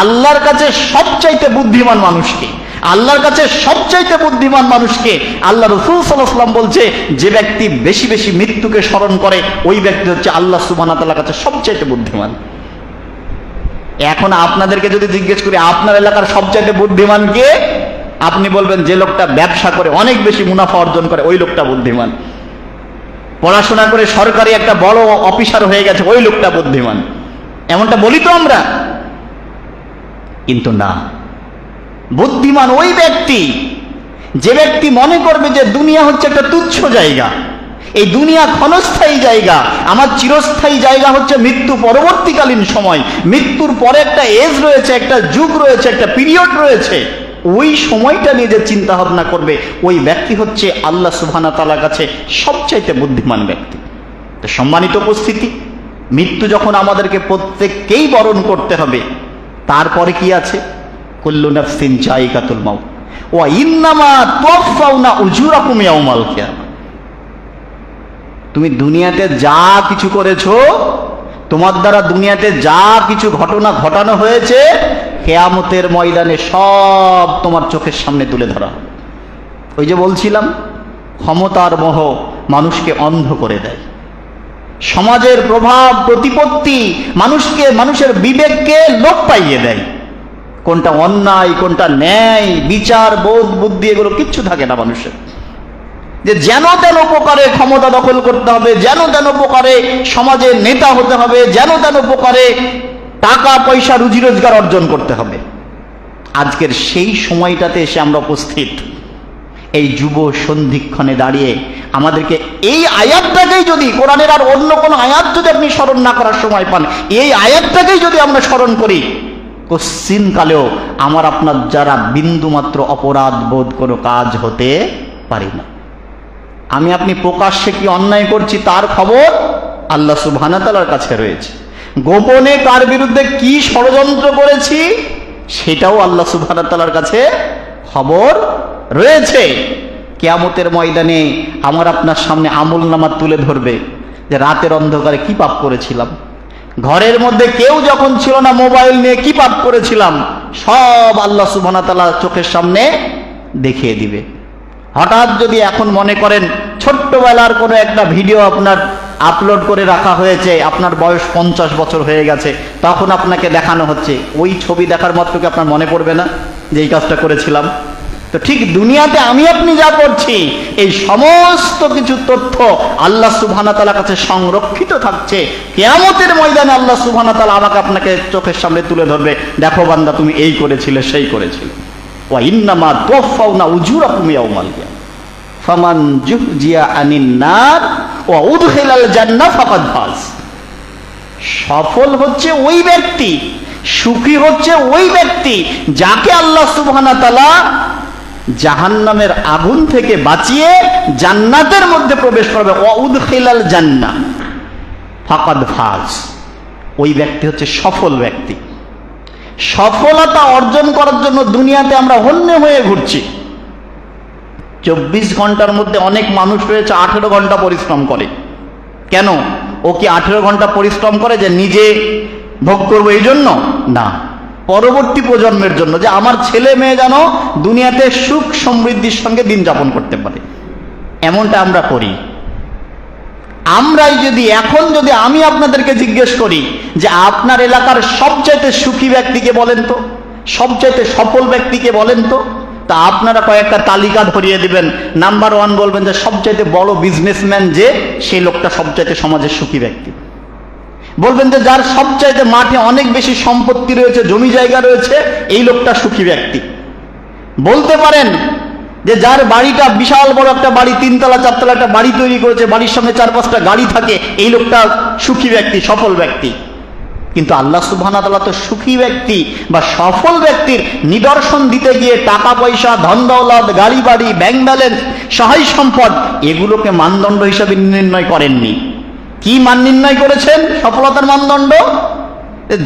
A: আল্লাহর কাছে সবচাইতে বুদ্ধিমান মানুষকে, আল্লাহর কাছে সবচাইতে বুদ্ধিমান মানুষকে? আল্লাহ রাসূল সাল্লাল্লাহু আলাইহি ওয়াসাল্লাম বলছে, যে ব্যক্তি বেশি বেশি মৃত্যুকে স্মরণ করে ওই ব্যক্তি হচ্ছে আল্লাহ সুবহানাহু ওয়া তাআলার কাছে সবচাইতে বুদ্ধিমান। এখন আপনাদেরকে যদি জিজ্ঞেস করি আপনার এলাকার সবচাইতে বুদ্ধিমান কে, আপনি বলবেন যে লোকটা ব্যবসা করে অনেক বেশি মুনাফা অর্জন করে ওই লোকটা বুদ্ধিমান, পড়াশোনা করে সরকারি একটা বড় অফিসার হয়ে গেছে ওই লোকটা বুদ্ধিমান। এমনটা বলি তো আমরা, কিন্তু না, বুদ্ধিমান ওই ব্যক্তি যে ব্যক্তি মনে করবে যে দুনিয়া হচ্ছে একটা তুচ্ছ জায়গা, এই দুনিয়া ক্ষণস্থায়ী জায়গা, আমার চিরস্থায়ী জায়গা হচ্ছে মৃত্যু পরবর্তীকালীন সময়, মৃত্যুর পরে একটা এজ রয়েছে, একটা যুগ রয়েছে, একটা পিরিয়ড রয়েছে, ওই সময়টা নিয়ে যে চিন্তা ভাবনা করবে ওই ব্যক্তি হচ্ছে আল্লাহ সুবহানাহু ওয়া তাআলার কাছে সবচাইতে বুদ্ধিমান ব্যক্তি। তো সম্মানিত উপস্থিতি, মৃত্যু যখন আমাদেরকে প্রত্যেককেই বরণ করতে হবে, তারপরে কি আছে? কুল্লু নাফসিন যায়িকাতুল মাউত ওয়া ইন্নামা তুওয়াফাউনা উজুরাকুম ইয়াউমাল কিয়ামা। তুমি দুনিয়াতে যা কিছু করেছো, তোমার দ্বারা দুনিয়াতে যা কিছু ঘটনা ঘটানো হয়েছে, কিয়ামতের ময়দানে সব তোমার চোখের সামনে তুলে ধরা হবে। ওই যে বলছিলাম, ক্ষমতার মোহ মানুষকে অন্ধ করে দেয়, সমাজের প্রভাব প্রতিপত্তি মানুষকে, মানুষের বিবেককে লোপ পাইয়ে দেয়। কোনটা অন্যায়, কোনটা ন্যায়, বিচার বোধ বুদ্ধি এগুলো কিচ্ছু থাকে না মানুষের। যে যেন তেন উপকারে ক্ষমতা দখল করতে হবে, যেন তেন উপকারে সমাজের নেতা হতে হবে, যেন তেন উপকারে টাকা পয়সা রুজি রোজগার অর্জন করতে হবে। আজকের সেই সময়টাতে এসে আমরা উপস্থিত। এই যুব সন্ধিক্ষণে দাঁড়িয়ে আমাদেরকে এই আয়াতটাকেই যদি, কোরআনের আর অন্য কোনো আয়াত যদি আপনি স্মরণ না করার সময় পান, এই আয়াতটাকেই যদি আমরা স্মরণ করি, কোশ্চিন কালেও আমার আপনার যারা বিন্দুমাত্র অপরাধ বোধ কোনো কাজ হতে পারি না। আমি আপনি প্রকাশ্যে কি অন্যায় করছি তার খবর আল্লাহ সুবহানাহু ওয়া তাআলার কাছে রয়েছে, গোপনে কার বিরুদ্ধে কি ষড়যন্ত্র করেছি সেটাও আল্লাহ সুবহানাহু ওয়া তাআলার কাছে খবর রয়েছে। কিয়ামতের ময়দানে আমার আপনার সামনে আমলনামা তুলে ধরবে যে রাতের অন্ধকারে কি পাপ করেছিলাম, ঘরের মধ্যে কেউ যখন ছিল না মোবাইল নিয়ে কি পাপ করেছিলাম, সব আল্লাহ সুবহানাহু ওয়া তাআলা চোখের সামনে দেখিয়ে দিবে। হঠাৎ যদি এখন মনে করেন ছোট্টবেলার কোনো একটা ভিডিও আপনার আপলোড করে রাখা হয়েছে, আপনার বয়স 50 বছর হয়ে গেছে, তখন আপনাকে দেখানো হচ্ছে, ওই ছবি দেখার মাত্র কি আপনার মনে পড়বে না যে এই কাজটা করেছিলাম? তো ঠিক দুনিয়াতে আমি আপনি যা করছি এই সমস্ত কিছু তথ্য আল্লাহ সুবহানাহু ওয়া তাআলার কাছে সংরক্ষিত থাকছে। কিয়ামতের ময়দানে আল্লাহ সুবহানাহু ওয়া তাআলা আমাকে আপনাকে চোখের সামনে তুলে ধরবে, দেখো বান্দা তুমি এই করেছিলে সেই করেছিলে। ওয়া ইন্নামা তুওয়াফাউনা উজুরাকুম ইয়াউমাল কিয়ামা ফামান যুহজিয়া আনিন নার ওয়া উদখিলাল জান্নাহ ফাকাদ ফাজ। সফল হচ্ছে ওই ব্যক্তি, সুখী হচ্ছে ওই ব্যক্তি যাকে আল্লাহ সুবহানাহু ওয়া তাআলা জাহান্নামের আগুন থেকে বাঁচিয়ে জান্নাতের মধ্যে প্রবেশ করবে। ওয়া উদখিলাল জান্নাহ ফাকাদ ফাজ, ওই ব্যক্তি হচ্ছে সফল ব্যক্তি। সফলতা অর্জন করার জন্য দুনিয়াতে আমরা হন্যে হয়ে ঘুরছি। 24 ঘন্টার মধ্যে অনেক মানুষ রয়েছে 18 ঘন্টা পরিশ্রম করে। কেন? ও কি 18 ঘন্টা পরিশ্রম করে যে নিজে ভোগ করবো এই জন্য? না, পরবর্তী প্রজন্মের জন্য, যে আমার ছেলে মেয়ে যেন দুনিয়াতে সুখ সমৃদ্ধির সঙ্গে দিন যাপন করতে পারে। এমনটা আমরা করি। আমরাই যদি এখন যদি আমি আপনাদেরকে জিজ্ঞেস করি যে আপনার এলাকার সবচাইতে সুখী ব্যক্তিকে বলেন তো, সবচাইতে সফল ব্যক্তিকে বলেন তো, তা আপনারা কয়েকটা তালিকা ধরিয়ে দিবেন। নাম্বার 1 বলবেন যে সবচাইতে বড় বিজনেসম্যান, যে সেই লোকটা সবচাইতে সমাজের সুখী ব্যক্তি। বলবেন যে যার সবচাইতে মাঠে অনেক বেশি সম্পত্তি রয়েছে, জমি জায়গা রয়েছে, এই লোকটা সুখী ব্যক্তি। বলতে পারেন যে যার বাড়িটা বিশাল বড় একটা বাড়ি, 3 তলা 4 তলা একটা বাড়ি তৈরি করেছে, বাড়ির সামনে 4-5টা গাড়ি থাকে, এই লোকটা সুখী ব্যক্তি, সফল ব্যক্তি। কিন্তু আল্লাহ সুবহানাহু ওয়া তাআলা তো সুখী ব্যক্তি বা সফল ব্যক্তির নিদর্শন দিতে গিয়ে টাকা পয়সা, ধন দৌলত, গাড়ি বাড়ি, ব্যাংক ব্যালেন্স, সহায় সম্পদ, এগুলোকে মানদণ্ড হিসেবে নির্ণয় করেননি। কি মান নির্ণয় করেছেন সফলতার মানদণ্ড?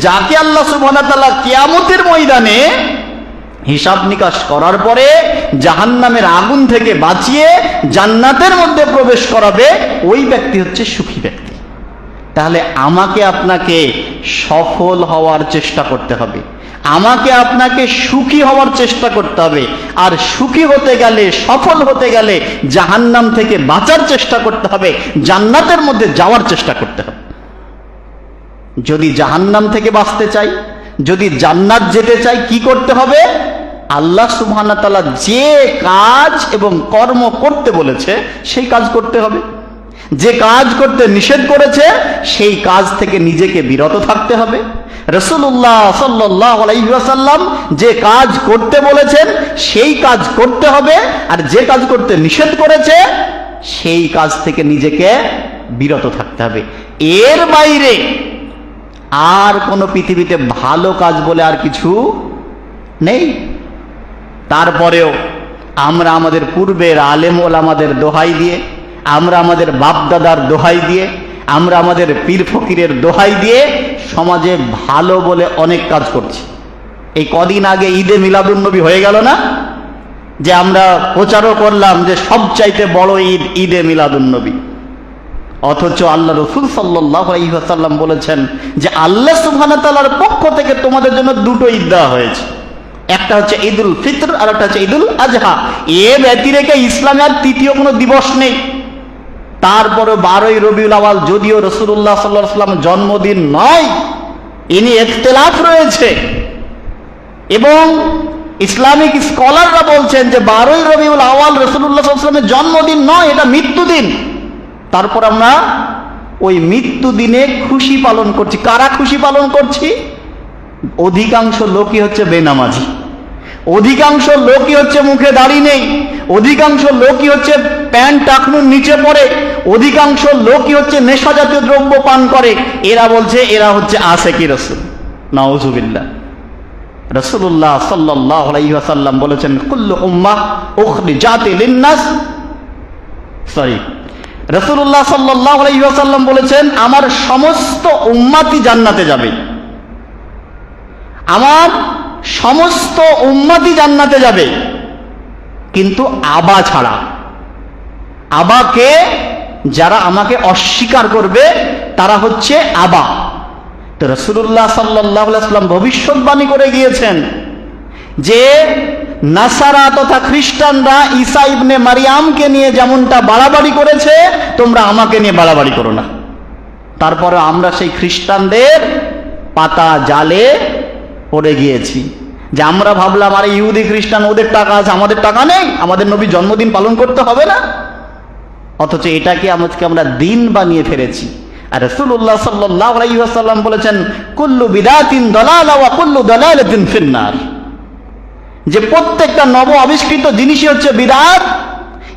A: যাকে আল্লাহ সুবহানাহু ওয়া তাআলা কিয়ামতের ময়দানে হিসাব নিকাশ করার পরে জাহান্নামের আগুন থেকে বাঁচিয়ে জান্নাতের মধ্যে প্রবেশ করাবে, ওই ব্যক্তি হচ্ছে সুখী ব্যক্তি। তাহলে আমাকে আপনাকে সফল হওয়ার চেষ্টা করতে হবে, আমাকে আপনাকে সুখী হওয়ার চেষ্টা করতে হবে। আর সুখী হতে গেলে, সফল হতে গেলে জাহান্নাম থেকে বাঁচার চেষ্টা করতে হবে, জান্নাতের মধ্যে যাওয়ার চেষ্টা করতে হবে। যদি জাহান্নাম থেকে বাঁচতে চাই, যদি জান্নাত যেতে চাই, কি করতে হবে? আল্লাহ সুবহানাহু ওয়া তাআলা যে কাজ এবং কর্ম করতে বলেছে সেই কাজ করতে হবে। যে কাজ করতে নিষেধ করেছে সেই কাজ থেকে নিজেকে বিরত থাকতে হবে। রাসূলুল্লাহ সাল্লাল্লাহু আলাইহি ওয়াসাল্লাম যে কাজ করতে বলেছেন সেই কাজ করতে হবে, আর যে কাজ করতে নিষেধ করেছে সেই কাজ থেকে নিজেকে বিরত থাকতে হবে। এর বাইরে আর কোনো পৃথিবীতে ভালো কাজ বলে আর কিছু নেই। তারপরেও আমরা আমাদের পূর্বের আলেম ওলামাদের দোহাই দিয়ে, আমরা আমাদের বাপ দাদার দোহাই দিয়ে, আমরা আমাদের পীর ফকিরের দোহাই দিয়ে সমাজে ভালো বলে অনেক কাজ করছি। এই কদিন আগে ঈদে মিলাদুন্নবী হয়ে গেল না, যে আমরা প্রচারও করলাম যে সবচাইতে বড় ঈদ ঈদে মিলাদুন্নবী। অথচ আল্লাহ রাসূল সাল্লাল্লাহু আলাইহি ওয়াসাল্লাম বলেছেন যে আল্লাহ সুবহানাহু ওয়া তাআলার পক্ষ থেকে তোমাদের জন্য দুটো ঈদ দেওয়া হয়েছে, একটা হচ্ছে ঈদুল ফিতর আর একটা হচ্ছে ঈদুল আজহা। এ ব্যতিরেকে ইসলামে আর তৃতীয় কোনো দিবস নেই। তারপরে 12ই রবিউল আউয়াল যদিও রাসূলুল্লাহ সাল্লাল্লাহু আলাইহি ওয়াসাল্লাম জন্মদিন নয়, এ নিয়ে ইখতিলাফ রয়েছে, এবং ইসলামিক স্কলাররা বলছেন যে 12ই রবিউল আউয়াল রাসূলুল্লাহ সাল্লাল্লাহু আলাইহি ওয়াসাল্লামের জন্মদিন নয়, এটা মৃত্যুদিন। তারপর আমরা ওই মৃত্যু দিনে খুশি পালন করছি। কারা খুশি পালন করছি? অধিকাংশ লোকই হচ্ছে বেনামাজি, অধিকাংশ লোকই হচ্ছে মুখে দাড়ি নেই, অধিকাংশ লোকই হচ্ছে প্যান্ট টাকনুর নিচে পড়ে, অধিকাংশ লোকই হচ্ছে নেশা জাতীয় দ্রব্য পান করে। এরা বলছে এরা হচ্ছে আশেকি রাসূল। নাউযুবিল্লাহ। রাসূলুল্লাহ সাল্লাল্লাহু আলাইহি ওয়াসাল্লাম বলেছেন কুল্লু উম্মাহ উখরিজাত লিন-নাস, রাসূলুল্লাহ সাল্লাল্লাহু আলাইহি ওয়াসাল্লাম বলেছেন আমার সমস্ত উম্মতই জান্নাতে যাবে, আমার সমস্ত উম্মতই জান্নাতে যাবে, কিন্তু আবা ছাড়া। আবাকে যারা আমাকে অস্বীকার করবে তারা হচ্ছে আবা। তো রাসূলুল্লাহ সাল্লাল্লাহু আলাইহি ওয়াসাল্লাম ভবিষ্যৎবাণী করে গিয়েছেন যে নাসারা তথা খ্রিস্টানরা ঈসা ইবনে মারিয়ামকে নিয়ে যেমনটা বাড়াবাড়ি করেছে, তোমরা আমাকে নিয়ে বাড়াবাড়ি করো না। তারপরে আমরা সেই খ্রিস্টানদের পাতা জালে পড়ে গিয়েছি, যে আমরা ভাবলাম আরে ইহুদি খ্রিস্টান ওদের টাকা আছে, আমাদের টাকা নেই, আমাদের নবী জন্মদিন পালন করতে হবে না। অথচ এটাকে আমাদেরকে আমরা দিন বানিয়ে ফেলেছি। আর রাসূলুল্লাহ সাল্লাল্লাহু আলাইহি ওয়াসাল্লাম বলেছেন কুল্লু বিদাতিন দালালা ওয়া কুল্লু দালালাতিন ফিন্নার, যে প্রত্যেকটা নব আবিষ্কৃত জিনিসই হচ্ছে বিদআত,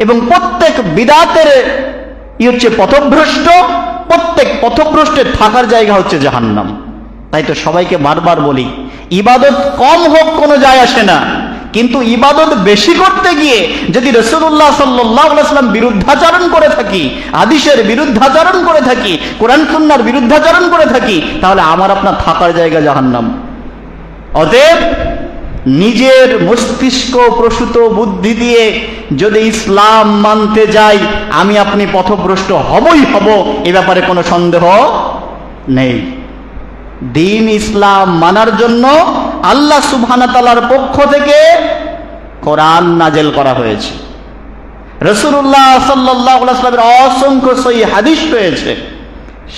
A: এবং প্রত্যেক বিদআতের হচ্ছে পথভ্রষ্ট, প্রত্যেক পথভ্রষ্টের থাকার জায়গা হচ্ছে জাহান্নাম। তাই তো সবাইকে বারবার বলি, ইবাদত কম হোক কোনো যায় আসে না, কিন্তু ইবাদত বেশি করতে গিয়ে যদি রাসূলুল্লাহ সাল্লাল্লাহু আলাইহি ওয়াসাল্লাম বিরুদ্ধাচরণ করে থাকি, হাদিসের বিরুদ্ধাচরণ করে থাকি, কোরআন সুন্নাহর বিরুদ্ধাচরণ করে থাকি, তাহলে আমার আপনার থাকার জায়গা জাহান্নাম। অতএব নিজের মস্তিষ্ক প্রসূত বুদ্ধি দিয়ে যদি ইসলাম মানতে যাই, আমি আপনি পথভ্রষ্ট হবই হব, এ ব্যাপারে কোনো সন্দেহ নেই। দিন ইসলাম মানার জন্য আল্লাহ সুবহানাহু ওয়া তাআলার পক্ষ থেকে কোরআন নাজেল করা হয়েছে, রাসূলুল্লাহ সাল্লাল্লাহু আলাইহি ওয়াসাল্লামের অসংখ্য সহিহ হাদিস রয়েছে,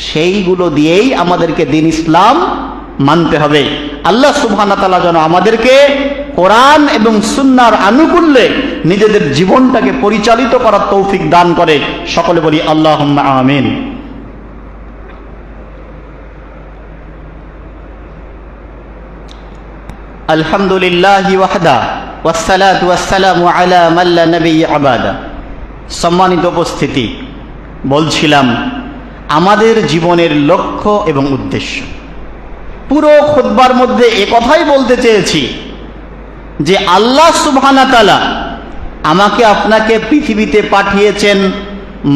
A: সেইগুলো দিয়েই আমাদেরকে দ্বীন ইসলাম মানতে হবে। আল্লাহ সুবহানাহু ওয়া তাআলা যেন আমাদেরকে কোরআন এবং সুন্নাহর আনুকূল্যে নিজেদের জীবনটাকে পরিচালিত করার তৌফিক দান করে। সকলে বলি আল্লাহুম্মা আমিন। আলহামদুলিল্লাহি ওয়াহদা ওয়াসসালাতু ওয়াসসালামু আলা মান লা নাবিয়্যা বা'দা। সম্মানিত উপস্থিতি, বলছিলাম আমাদের জীবনের লক্ষ্য এবং উদ্দেশ্য। পুরো খুতবার মধ্যে একথাই বলতে চেয়েছি যে আল্লাহ সুবহানাহু ওয়া তাআলা আমাকে আপনাকে পৃথিবীতে পাঠিয়েছেন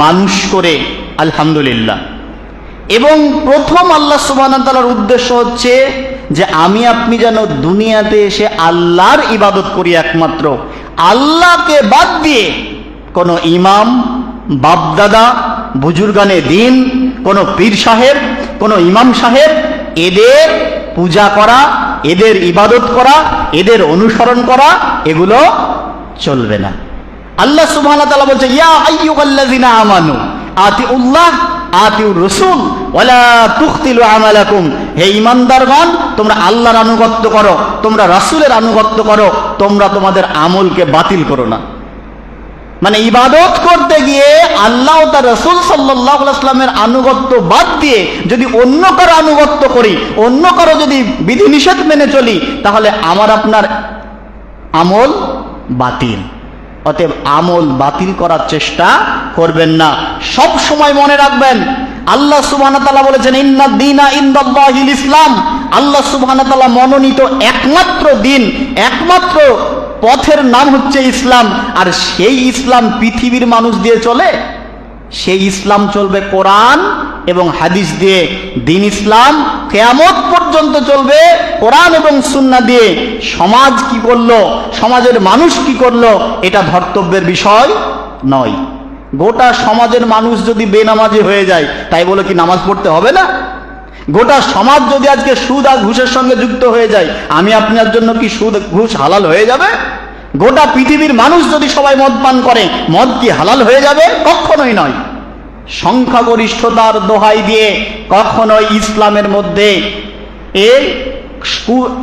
A: মানুষ করে, আলহামদুলিল্লাহ। এবং প্রথম আল্লাহ সুবহানাহু ওয়া তাআলার উদ্দেশ্য হচ্ছে যে আমি আপনি যেন দুনিয়াতে এসে আল্লাহর ইবাদত করি একমাত্র। আল্লাহকে বাদ দিয়ে কোনো ইমাম, বাপদাদা, বুজুর্গানে দিন, কোনো পীর সাহেব, কোনো ইমাম সাহেব, এদের পূজা করা, এদের ইবাদত করা, এদের অনুসরণ করা, এগুলো চলবে না। আল্লাহ সুবহানাহু ওয়া তাআলা বলছে, ইয়া আইয়ুহাল্লাযিনা আমানু আতিউল্লাহ আতিউর রাসূল ওয়ালা তুখতিলু আমালাকুম। হে ঈমানদারগণ, তোমরা আল্লাহর আনুগত্য করো, তোমরা রাসূলের আনুগত্য করো, তোমরা তোমাদের আমলকে বাতিল করো না। মানে ইবাদত করতে গিয়ে আল্লাহ ও তার রাসূল সাল্লাল্লাহু আলাইহি ওয়াসাল্লামের আনুগত্য বাদ দিয়ে যদি অন্য কারো আনুগত্য করি, অন্য কারো যদি বিধিনিষেধ মেনে চলি, তাহলে আমার আপনার আমল বাতিল। অতএব আমল বাতিল করার চেষ্টা করবেন না। সব সময় মনে রাখবেন আল্লাহ সুবহানাহু ওয়া তাআলা বলেছেন, ইন্নাদ দীনা ইনদাল্লাহিল ইসলাম। আল্লাহ সুবহানাহু ওয়া তাআলা মনোনীত একমাত্র দিন, একমাত্র পথের নাম হচ্ছে ইসলাম। আর সেই ইসলাম পৃথিবীর মানুষ দিয়ে চলে? সেই ইসলাম চলবে কোরআন এবং হাদিস দিয়ে। দ্বীন ইসলাম কিয়ামত পর্যন্ত চলবে কোরআন এবং সুন্নাহ দিয়ে। সমাজ কি করলো, সমাজের মানুষ কি করলো, এটা ধর্তব্যের বিষয় নয়। গোটা সমাজের মানুষ যদি বেনামাজি হয়ে যায়, তাই বলে কি নামাজ পড়তে হবে না? গোটা সমাজ যদি আজকে সুদ আর ঘুষের সঙ্গে যুক্ত হয়ে যায়, আমি আপনার জন্য কি সুদ ঘুষ হালাল হয়ে যাবে? গোটা পৃথিবীর মানুষ যদি সবাই মদ পান করে, মদ কি হালাল হয়ে যাবে? কখনোই নয়। সংখ্যাগরিষ্ঠতার দোহাই দিয়ে কখনোই ইসলামের মধ্যে এই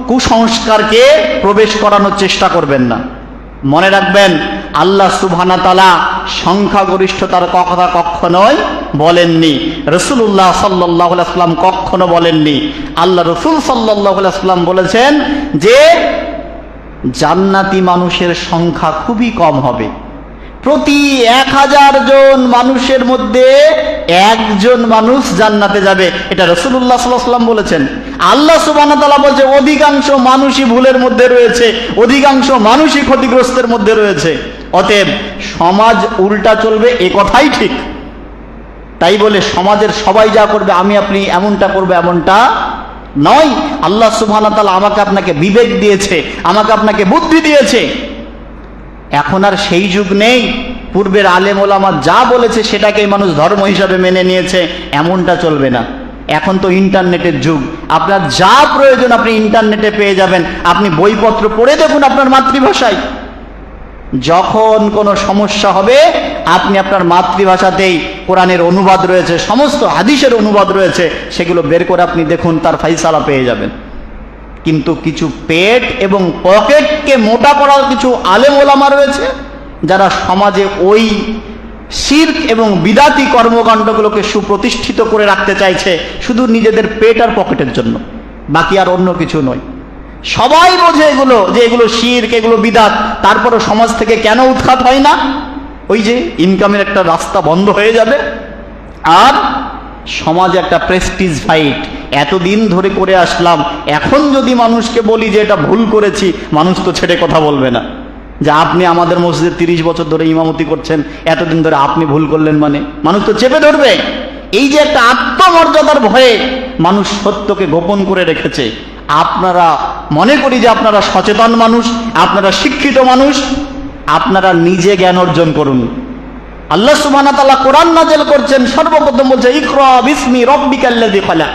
A: কুসংস্কারকে প্রবেশ করানোর চেষ্টা করবেন না। মনে রাখবেন আল্লাহ সুবহানাহু ওয়া তাআলা সংখ্যাগরিষ্ঠতার কথা কখনোই বলেননি, রাসূলুল্লাহ সাল্লাল্লাহু আলাইহি ওয়াসাল্লাম কখনো বলেননি। আল্লাহ রাসূল সাল্লাল্লাহু আলাইহি ওয়াসাল্লাম বলেছেন যে জান্নাতি মানুষের সংখ্যা খুবই কম হবে। প্রতি 1000 জন মানুষের মধ্যে একজন মানুষ জান্নাতে যাবে, এটা রাসূলুল্লাহ সাল্লাল্লাহু আলাইহি ওয়াসাল্লাম বলেছেন। আল্লাহ সুবহানাহু ওয়া তাআলা বলছে অধিকাংশ মানুষই ভুলের মধ্যে রয়েছে, অধিকাংশ মানুষই ক্ষতিগ্রস্তের মধ্যে রয়েছে। অতএব সমাজ উল্টা চলবে, এ কথাই ঠিক। তাই বলে সমাজের সবাই যা করবে আমি আপনি এমনটা করবে, এমনটা নয়। আল্লাহ সুবহানাহু ওয়া তাআলা আমাকে আপনাকে বিবেক দিয়েছে, আমাকে আপনাকে বুদ্ধি দিয়েছে। এখন আর সেই যুগ নেই পূর্বের আলেম ওলামা যা বলেছে সেটাকেই মানুষ ধর্ম হিসাবে মেনে নিয়েছে, এমনটা চলবে না। এখন তো ইন্টারনেটের যুগ, আপনার যা প্রয়োজন আপনি ইন্টারনেটে পেয়ে যাবেন। আপনি বইপত্র পড়ে দেখুন আপনার মাতৃভাষায়। যখন কোনো সমস্যা হবে আপনি আপনার মাতৃভাষাতেই, কোরআনের অনুবাদ রয়েছে, সমস্ত হাদিসের অনুবাদ রয়েছে, সেগুলো বের করে আপনি দেখুন, তার ফায়সালা পেয়ে যাবেন। কিন্তু কিছু পেট এবং পকেটকে মোটা করার কিছু আলেম ওলামা রয়েছে যারা সমাজে ওই শিরক এবং বিদাতি কর্মকাণ্ডগুলোকে সুপ্রতিষ্ঠিত করে রাখতে চাইছে শুধু নিজেদের পেট আর পকেটের জন্য, বাকি আর অন্য কিছু নয়। সবাই বোঝে এগুলো, যে এগুলো শিরক, এগুলো বিদাত, তারপরও সমাজ থেকে কেন উৎখাত হয় না? ওই যে ইনকামের একটা রাস্তা বন্ধ হয়ে যাবে, আর সমাজে একটা প্রেস্টিজ ফাইট এতদিন ধরে করে আসলাম। এখন যদি মানুষকে বলি যে এটা ভুল করেছি, মানুষ তো ছেড়ে কথা বলবে না। যে আপনি আমাদের মসজিদে 30 বছর ধরে ইমামতি করছেন, এতদিন ধরে আপনি ভুল করলেন মানে, মানুষ তো চেপে ধরবে। এই যে একটা আত্মমর্যাদার ভয়ে মানুষ সত্যকে গোপন করে রেখেছে। আপনারা মনে করি যে আপনারা সচেতন মানুষ, আপনারা শিক্ষিত মানুষ, আপনারা নিজে জ্ঞান অর্জন করুন। আল্লাহ সুবহানাহু ওয়া তাআলা কোরআন নাযিল করছেন, সর্বপ্রথম বলছে ইকরা বিসমি রাব্বিকাল্লাযী খালাক।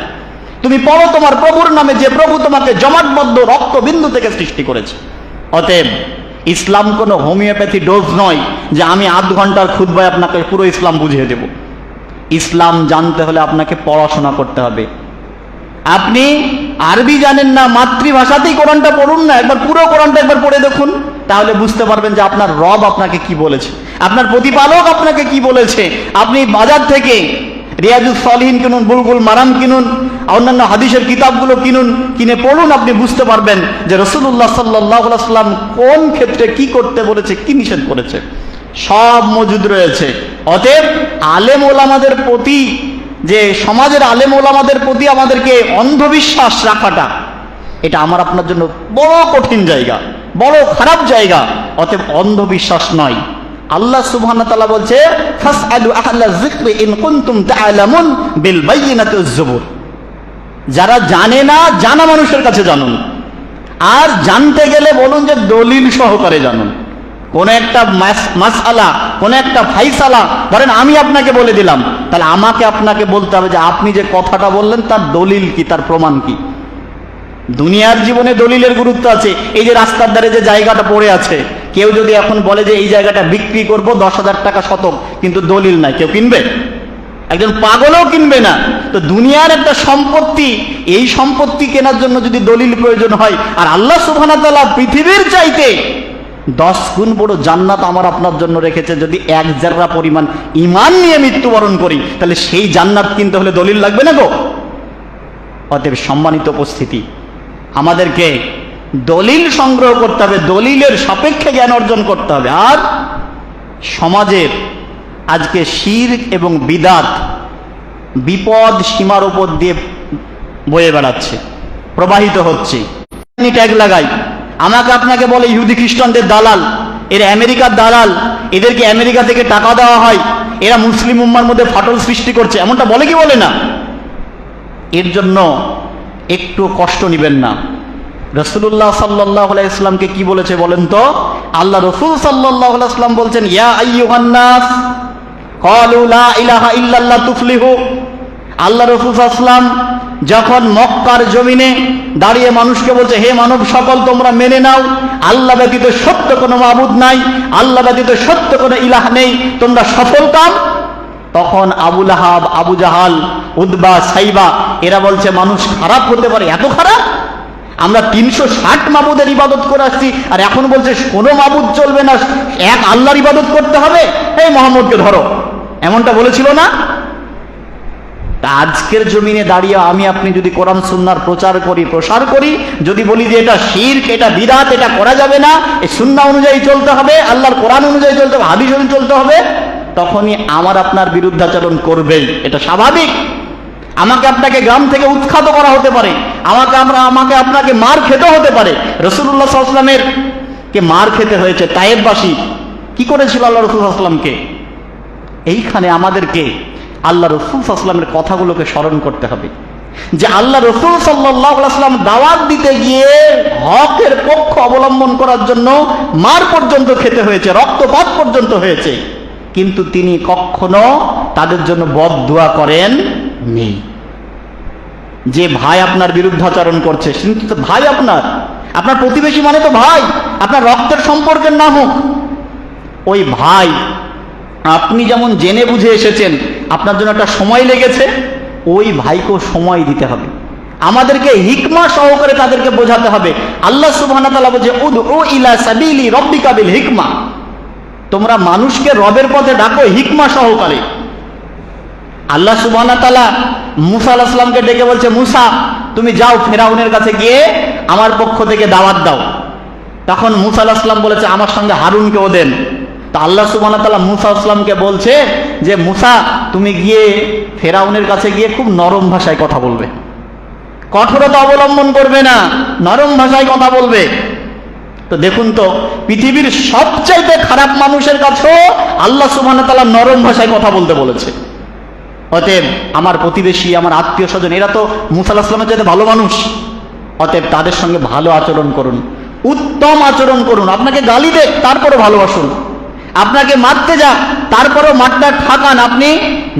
A: তুমি পড়ো তোমার প্রভুর নামে, যে প্রভু তোমাকে জমাটবদ্ধ রক্তবিন্দু থেকে সৃষ্টি করেছে। অতএব ইসলাম কোনো হোমিওপ্যাথি ডোজ নয় যে আমি আধ ঘন্টার খুতবায় আপনাকে পুরো ইসলাম বুঝিয়ে দেব। ইসলাম জানতে হলে আপনাকে পড়াশোনা করতে হবে। আপনি আরবি জানেন না, মাতৃভাষাতেই কোরআনটা পড়ুন না, একবার পুরো কোরআনটা একবার পড়ে দেখুন, তাহলে বুঝতে পারবেন যে আপনার রব আপনাকে কি বলেছে, আপনার প্রতিপালক আপনাকে কি বলেছে। আপনি বাজার থেকে রিয়াজুস সলিহিন কিনুন, বুলবুল মারাম কিনুন, অন্যান্য হাদিসের কিতাবগুলো কিনুন, কিনে পড়ুন, আপনি বুঝতে পারবেন যে রাসূলুল্লাহ সাল্লাল্লাহু আলাইহি ওয়াসাল্লাম কোন ক্ষেত্রে কি করতে বলেছে, কি নিষেধ করেছে, সব মজুদ রয়েছে। অতএব আলেম ওলামাদের প্রতি, যে সমাজের আলেম ওলামাদের প্রতি আমাদেরকে অন্ধবিশ্বাস রাখাটা, এটা আমার আপনার জন্য বড় কঠিন জায়গা, বড় খারাপ জায়গা। অতএব অন্ধবিশ্বাস নয়। আল্লাহ সুবহানাহু ওয়া তাআলা বলছে ফাসআলু আহলা যিকরি ইন কুনতুম তা'লামুন বিল বাইয়িনাতি ওয়াজ জুবুর। যারা জানে না, জানা মানুষের কাছে জানুন, আর জানতে গেলে বলুন যে দলিল সহকারে জানুন। কোন একটা মাসআলা, কোন একটা ফাইসালা ধরেন আমি আপনাকে বলে দিলাম, তাহলে আমাকে আপনাকে বলতে হবে যে আপনি যে কথাটা বললেন তার দলিল কি, তার প্রমাণ কি। দুনিয়ার জীবনে দলিলের গুরুত্ব আছে। এই যে রাস্তার ধারে যে জায়গাটা পড়ে আছে, কেউ যদি এখন বলে যে এই জায়গাটা বিক্রি করব 10,000 টাকা শতক, কিন্তু দলিল নাই, কেউ কিনবে? একজন পাগলও কিনবে না। তো দুনিয়ার একটা সম্পত্তি, এই সম্পত্তি কেনার জন্য যদি দলিল প্রয়োজন হয়, আর আল্লাহ সুবহানাহু ওয়া তাআলা পৃথিবীর চাইতে 10 গুণ বড় জান্নাত আমার আপনার জন্য রেখেছে, যদি 1 জাররা পরিমাণ ঈমান নিয়ে মৃত্যুবরণ করি, তাহলে সেই জান্নাত কিনতে হলে দলিল লাগবে না গো? অতএব সম্মানিত উপস্থিতি, আমাদেরকে দলিল সংগ্রহ করতে হবে, দলিলের সাপেক্ষে জ্ঞান অর্জন করতে হবে। আর সমাজের আজকে শিরক এবং বিদাত বিপদ সীমার উপর দিয়ে বয়ে বেড়াচ্ছে, প্রবাহিত হচ্ছে। ট্যাগ লাগাই, আমাকে আপনাকে বলে ইহুদি খ্রিস্টানদের দালাল, এরা আমেরিকার দালাল, এদেরকে আমেরিকা থেকে টাকা দেওয়া হয়, এরা মুসলিম উম্মার মধ্যে ফাটল সৃষ্টি করছে, এমনটা বলে কি বলে না? এর জন্য একটু কষ্ট নিবেন না। রাসূলুল্লাহ সাল্লাল্লাহু আলাইহি ওয়াসাল্লামকে কি বলেছে বলেন তো? আল্লাহ রাসূল সাল্লাল্লাহু আলাইহি ওয়াসাল্লাম বলছেন, ইয়া আইয়ুহান নাস ক্বালু লা ইলাহা ইল্লাল্লাহ তুফলিহু। আল্লাহ রাসূল সাল্লাল্লাহু আলাইহি ওয়াসাল্লাম যখন মক্কার জমিনে দাঁড়িয়ে মানুষকে বলছে, হে মানব সকল তোমরা মেনে নাও আল্লাহ ব্যতীত সত্য কোনো মাবুদ নাই, আল্লাহ ব্যতীত সত্য কোনো ইলাহ নেই, তোমরা সফল কাম। তখন আবু লাহাব, আবু জাহাল, উতবা, সাইবা এরা বলছে মানুষ খারাপ হতে পারে, এত খারাপ? আমরা 360 মাবুদের ইবাদত করে আসছি, আর এখন বলছে কোনো মাবুদ চলবে না, এক আল্লাহর ইবাদত করতে হবে, এই মোহাম্মদকে ধরো, এমনটা বলেছিল না? আজকের জমিনে দাঁড়িয়ে আমি আপনি যদি কোরআন সুন্নাহর প্রচার করি, প্রসার করি, যদি বলি যে এটা শিরক, এটা বিদআত, এটা করা যাবে না, এই সুন্নাহ অনুযায়ী চলতে হবে, আল্লাহর কোরআন অনুযায়ী চলতে হবে, হাদিস অনুযায়ী চলতে হবে, তখনই আমার আপনার বিরুদ্ধাচরণ করবেই, এটা স্বাভাবিক। আমাকে আপনাকে গ্রাম থেকে উৎখাত করা হতে পারে, আমাকে আপনাকে মার খেতে হতে পারে। রাসূলুল্লাহ সাল্লাল্লাহু আলাইহি ওয়াসাল্লামের কে মার খেতে হয়েছে। তায়েববাসী কি করেছিল আল্লাহ রাসূল সাল্লাল্লাহু আলাইহি ওয়াসাল্লামকে? এইখানে আমাদেরকে আল্লাহ রাসূল সাল্লাল্লাহু আলাইহি ওয়াসাল্লামের কথাগুলোকে স্মরণ করতে হবে, যে আল্লাহ রাসূল সাল্লাল্লাহু আলাইহি ওয়াসাল্লাম দাওয়াত দিতে গিয়ে হকের পক্ষ অবলম্বন করার জন্য মার পর্যন্ত খেতে হয়েছে, রক্তপাত পর্যন্ত হয়েছে, কিন্তু তিনি কখনো তাদের জন্য বদদুয়া করেন নেই। যে ভাই আপনার বিরুদ্ধাচরণ করছে, কিন্তু তো ভাই আপনার প্রতিবেশী মানে তো ভাই, আপনার রক্তের সম্পর্কের না হোক, ওই ভাই আপনি যেমন জেনে বুঝে এসেছেন, আপনার জন্য একটা সময় লেগেছে, ওই ভাইকেও সময় দিতে হবে। আমাদেরকে হিকমা সহকারে তাদেরকে বোঝাতে হবে। আল্লাহ সুবহানাহু ওয়া তাআলা বলছে উদউ ইলা সাবিলি রাব্বিকা বিল হিকমা, তোমরা মানুষকে রবের পথে ডাকো হিকমা সহকারে। আল্লাহ সুবহানাহু ওয়া তাআলা মুসা আলাইহিস সালামকে ডেকে বলছে, মুসা তুমি যাও ফেরাউনের কাছে গিয়ে আমার পক্ষ থেকে দাওয়াত দাও। তখন মুসা আলাইহিস সালাম বলেছে আমার সঙ্গে হারুনকেও দেন। তা আল্লাহ সুবহানাহু ওয়া তাআলা মুসা আলাইহিস সালামকে বলছে যে মুসা তুমি গিয়ে ফেরাউনের কাছে গিয়ে খুব নরম ভাষায় কথা বলবে, কঠোরতা অবলম্বন করবে না, নরম ভাষায় কথা বলবে। তো দেখুন তো পৃথিবীর সবচাইতে খারাপ মানুষের কাছেও আল্লাহ সুবহানাহু ওয়া তাআলা নরম ভাষায় কথা বলতে বলেছে। অতএব আমার প্রতিবেশী, আমার আত্মীয় স্বজন, এরা তো মুসা আলাইহিস সালামের চাইতে ভালো মানুষ, অতএব তাদের সঙ্গে ভালো আচরণ করুন, উত্তম আচরণ করুন। আপনাকে গালি দেখ তারপরে ভালোবাসুন, আপনাকে মারতে যাক তারপরেও মারটা ঠাকান, আপনি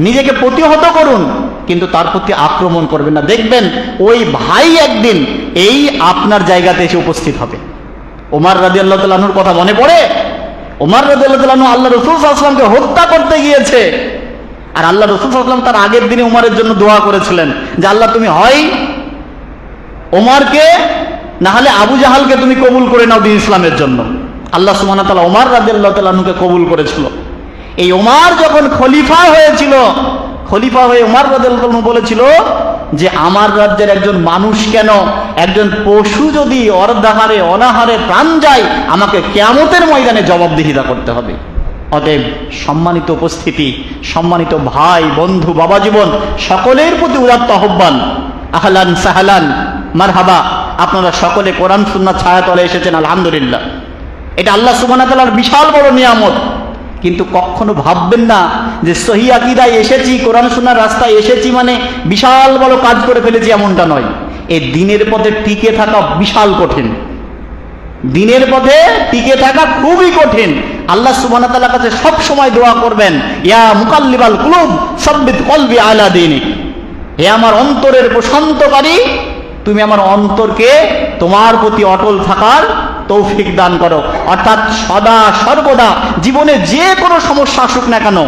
A: নিজেকে প্রতিহত করুন, কিন্তু তার প্রতি আক্রমণ করবেন না। দেখবেন ওই ভাই একদিন এই আপনার জায়গাতে এসে উপস্থিত হবে, ওমর রাদিয়াল্লাহু তাআলা আনহুর কথা মনে পড়ে? ওমর রাদিয়াল্লাহু তাআলা আনহু আল্লাহ রাসূল সাল্লাল্লাহু আলাইহি ওয়াসাল্লামকে হত্যা করতে গিয়েছে, আর আল্লাহ রাসূল সাল্লাল্লাহু আলাইহি ওয়াসাল্লাম তার আগের দিনে ওমরের জন্য দোয়া করেছিলেন যে আল্লাহ তুমি হয় ওমরকে না হলে আবু জাহালকে তুমি কবুল করে নাও দিন ইসলামের জন্য। আল্লাহ সুবহানাহু ওয়া তাআলা ওমর রাদিয়াল্লাহু তাআলা আনহুকে কবুল করেছিল। এই ওমর যখন খলিফা হয়েছিল, খলিফা হয়ে ওমর রাদিয়াল্লাহু আনহু বলেছিল যে আমার রাজ্যের একজন মানুষ কেন, একজন পশু যদি অর্ধাহারে অনাহারে প্রাণ যায়, আমাকে কিয়ামতের ময়দানে জবাবদিহিতা করতে হবে। অতএব সম্মানিত উপস্থিতি, সম্মানিত ভাই বন্ধু বাবা জীবন, সকলের প্রতি উদাত্ত আহ্বান, আহলান সাহলান মারহাবা। আপনারা সকলে কোরআন সুন্নাহ ছায়াতলে এসেছেন, আলহামদুলিল্লাহ। এটা আল্লাহ সুবহানাহু ওয়া তাআলার বিশাল বড় নিয়ামত। কিন্তু কখনো ভাববেন না যে সহিহ আকীদায় এসেছি, কোরআন সুন্নাহর রাস্তায় এসেছি মানে বিশাল বড় কাজ করে ফেলেছি, এমনটা নয়। এই দ্বীনের পথে টিকে থাকা বিশাল কঠিন, দ্বীনের পথে টিকে থাকা খুবই কঠিন। আল্লাহ সুবহানাহু ওয়া তাআলার কাছে সব সময় দোয়া করবেন, ইয়া মুকাল্লিবাল কুলুব সাব্বিত কলবি আলা দীনিক। হে আমার অন্তরের প্রশান্তকারী, তুমি আমার অন্তরকে তোমার প্রতি অটল থাকার তৌফিক দান করো। অর্থাৎ সদা সর্বদা জীবনে যে কোনো সমস্যা আসুক না কেন,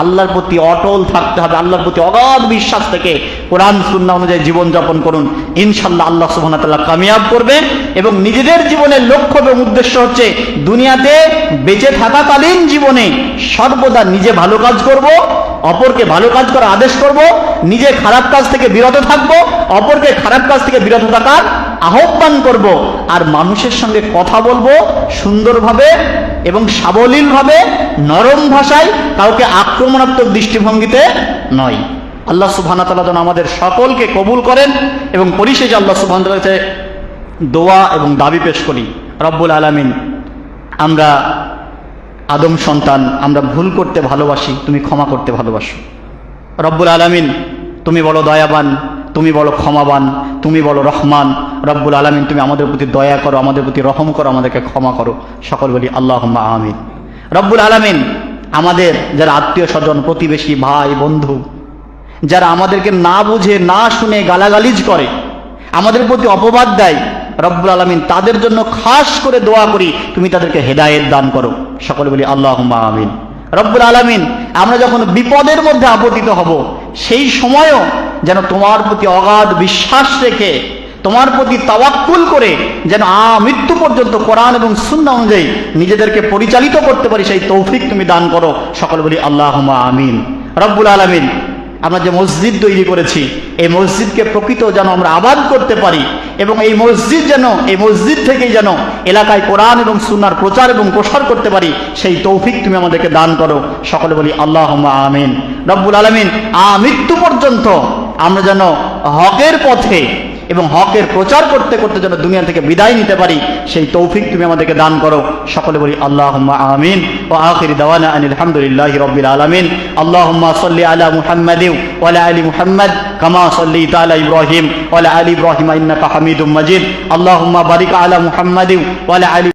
A: আল্লাহর প্রতি অটল থাকতে হবে। আল্লাহর প্রতি অগাধ বিশ্বাস থেকে কোরআন সুন্নাহ অনুযায়ী জীবনযাপন করুন, ইনশাআল্লাহ আল্লাহ সুবহানাহু ওয়া তাআলা কামিয়াব করবে। এবং নিজেদের জীবনের লক্ষ্য এবং উদ্দেশ্য হচ্ছে দুনিয়াতে বেঁচে থাকাকালীন জীবনে সর্বদা নিজে ভালো কাজ করব, অপরকে ভালো কাজ করার আদেশ করব, নিজে খারাপ কাজ থেকে বিরত থাকব, অপরকে খারাপ কাজ থেকে বিরত থাকার আহ্বান করব, আর মানুষের সঙ্গে কথা বলবো সুন্দরভাবে এবং সাবলীলভাবে, নরম ভাষায়, কাউকে আক্রমণাত্মক দৃষ্টিভঙ্গিতে নয়। আল্লাহ সুবহানাহু ওয়া তাআলা যেন আমাদের সকলকে কবুল করেন। এবং পরিশেষে আল্লাহ সুবহানাহু ওয়া তাআলার কাছে দোয়া এবং দাবি পেশ করি, রব্বুল আলামিন, আমরা আদম সন্তান, আমরা ভুল করতে ভালোবাসি, তুমি ক্ষমা করতে ভালোবাসো। রব্বুল আলামিন, তুমি বলো দয়াবান, তুমি বলো ক্ষমাবান, তুমি বলো রহমান। রব্বুল আলামিন, তুমি আমাদের প্রতি দয়া করো, আমাদের প্রতি রহম করো, আমাদেরকে ক্ষমা করো। সকল বলি আল্লাহুম্মা আমিন। রব্বুল আলামিন, আমাদের যারা আত্মীয় স্বজন, প্রতিবেশী, ভাই বন্ধু, যারা আমাদেরকে না বুঝে না শুনে গালাগালিজ করে, আমাদের প্রতি অপবাদ দেয়, রব্বুল আলামিন তাদের জন্য খাস করে দোয়া করি, তুমি তাদেরকে হেদায়েত দান করো। সকলে বলি আল্লাহুম্মা আমিন। রব্বুল আলামিন, আমরা যখন বিপদের মধ্যে আপতিত হব, সেই সময়ও যেন তোমার প্রতি অগাধ বিশ্বাস রেখে, তোমার প্রতি তাওয়াক্কুল করে যেন মৃত্যু পর্যন্ত কোরআন এবং সুন্নাহ অনুযায়ী নিজেদেরকে পরিচালিত করতে পারি, সেই তৌফিক তুমি দান করো। সকলে বলি আল্লাহুম্মা আমিন। রব্বুল আলামিন, আমরা যে মসজিদ তৈরি করেছি, এই মসজিদকে প্রকৃত যেন আমরা আবাদ করতে পারি, এবং এই মসজিদ থেকেই যেন এলাকায় কোরআন এবং সুন্নাহর প্রচার এবং প্রসার করতে পারি, সেই তৌফিক তুমি আমাদেরকে দান করো। সকলে বলি আল্লাহুম্মা আমিন। রব্বুল আলামিন, মৃত্যু পর্যন্ত আমরা যেন হকের পথে এবং হকের প্রচার করতে করতে যেন দুনিয়া থেকে বিদায় নিতে পারি, সেই তৌফিক তুমি আমাদেরকে দান করো। সকলে বলি আল্লাহুম্মা আমিন। ওয়া আখিরু দাওয়ানা আনিল হামদুলিল্লাহি রাব্বিল আলামিন। আল্লাহুম্মা সাল্লি আলা মুহাম্মাদিন ওয়া আলা আলি মুহাম্মাদ কামা সাল্লাইতা আলা ইব্রাহিম ওয়া আলা আলি ইব্রাহিম ইন্নাকা হামিদুম মাজিদ। আল্লাহুম্মা বারিক আলা মুহাম্মাদিন ওয়া আলা আলি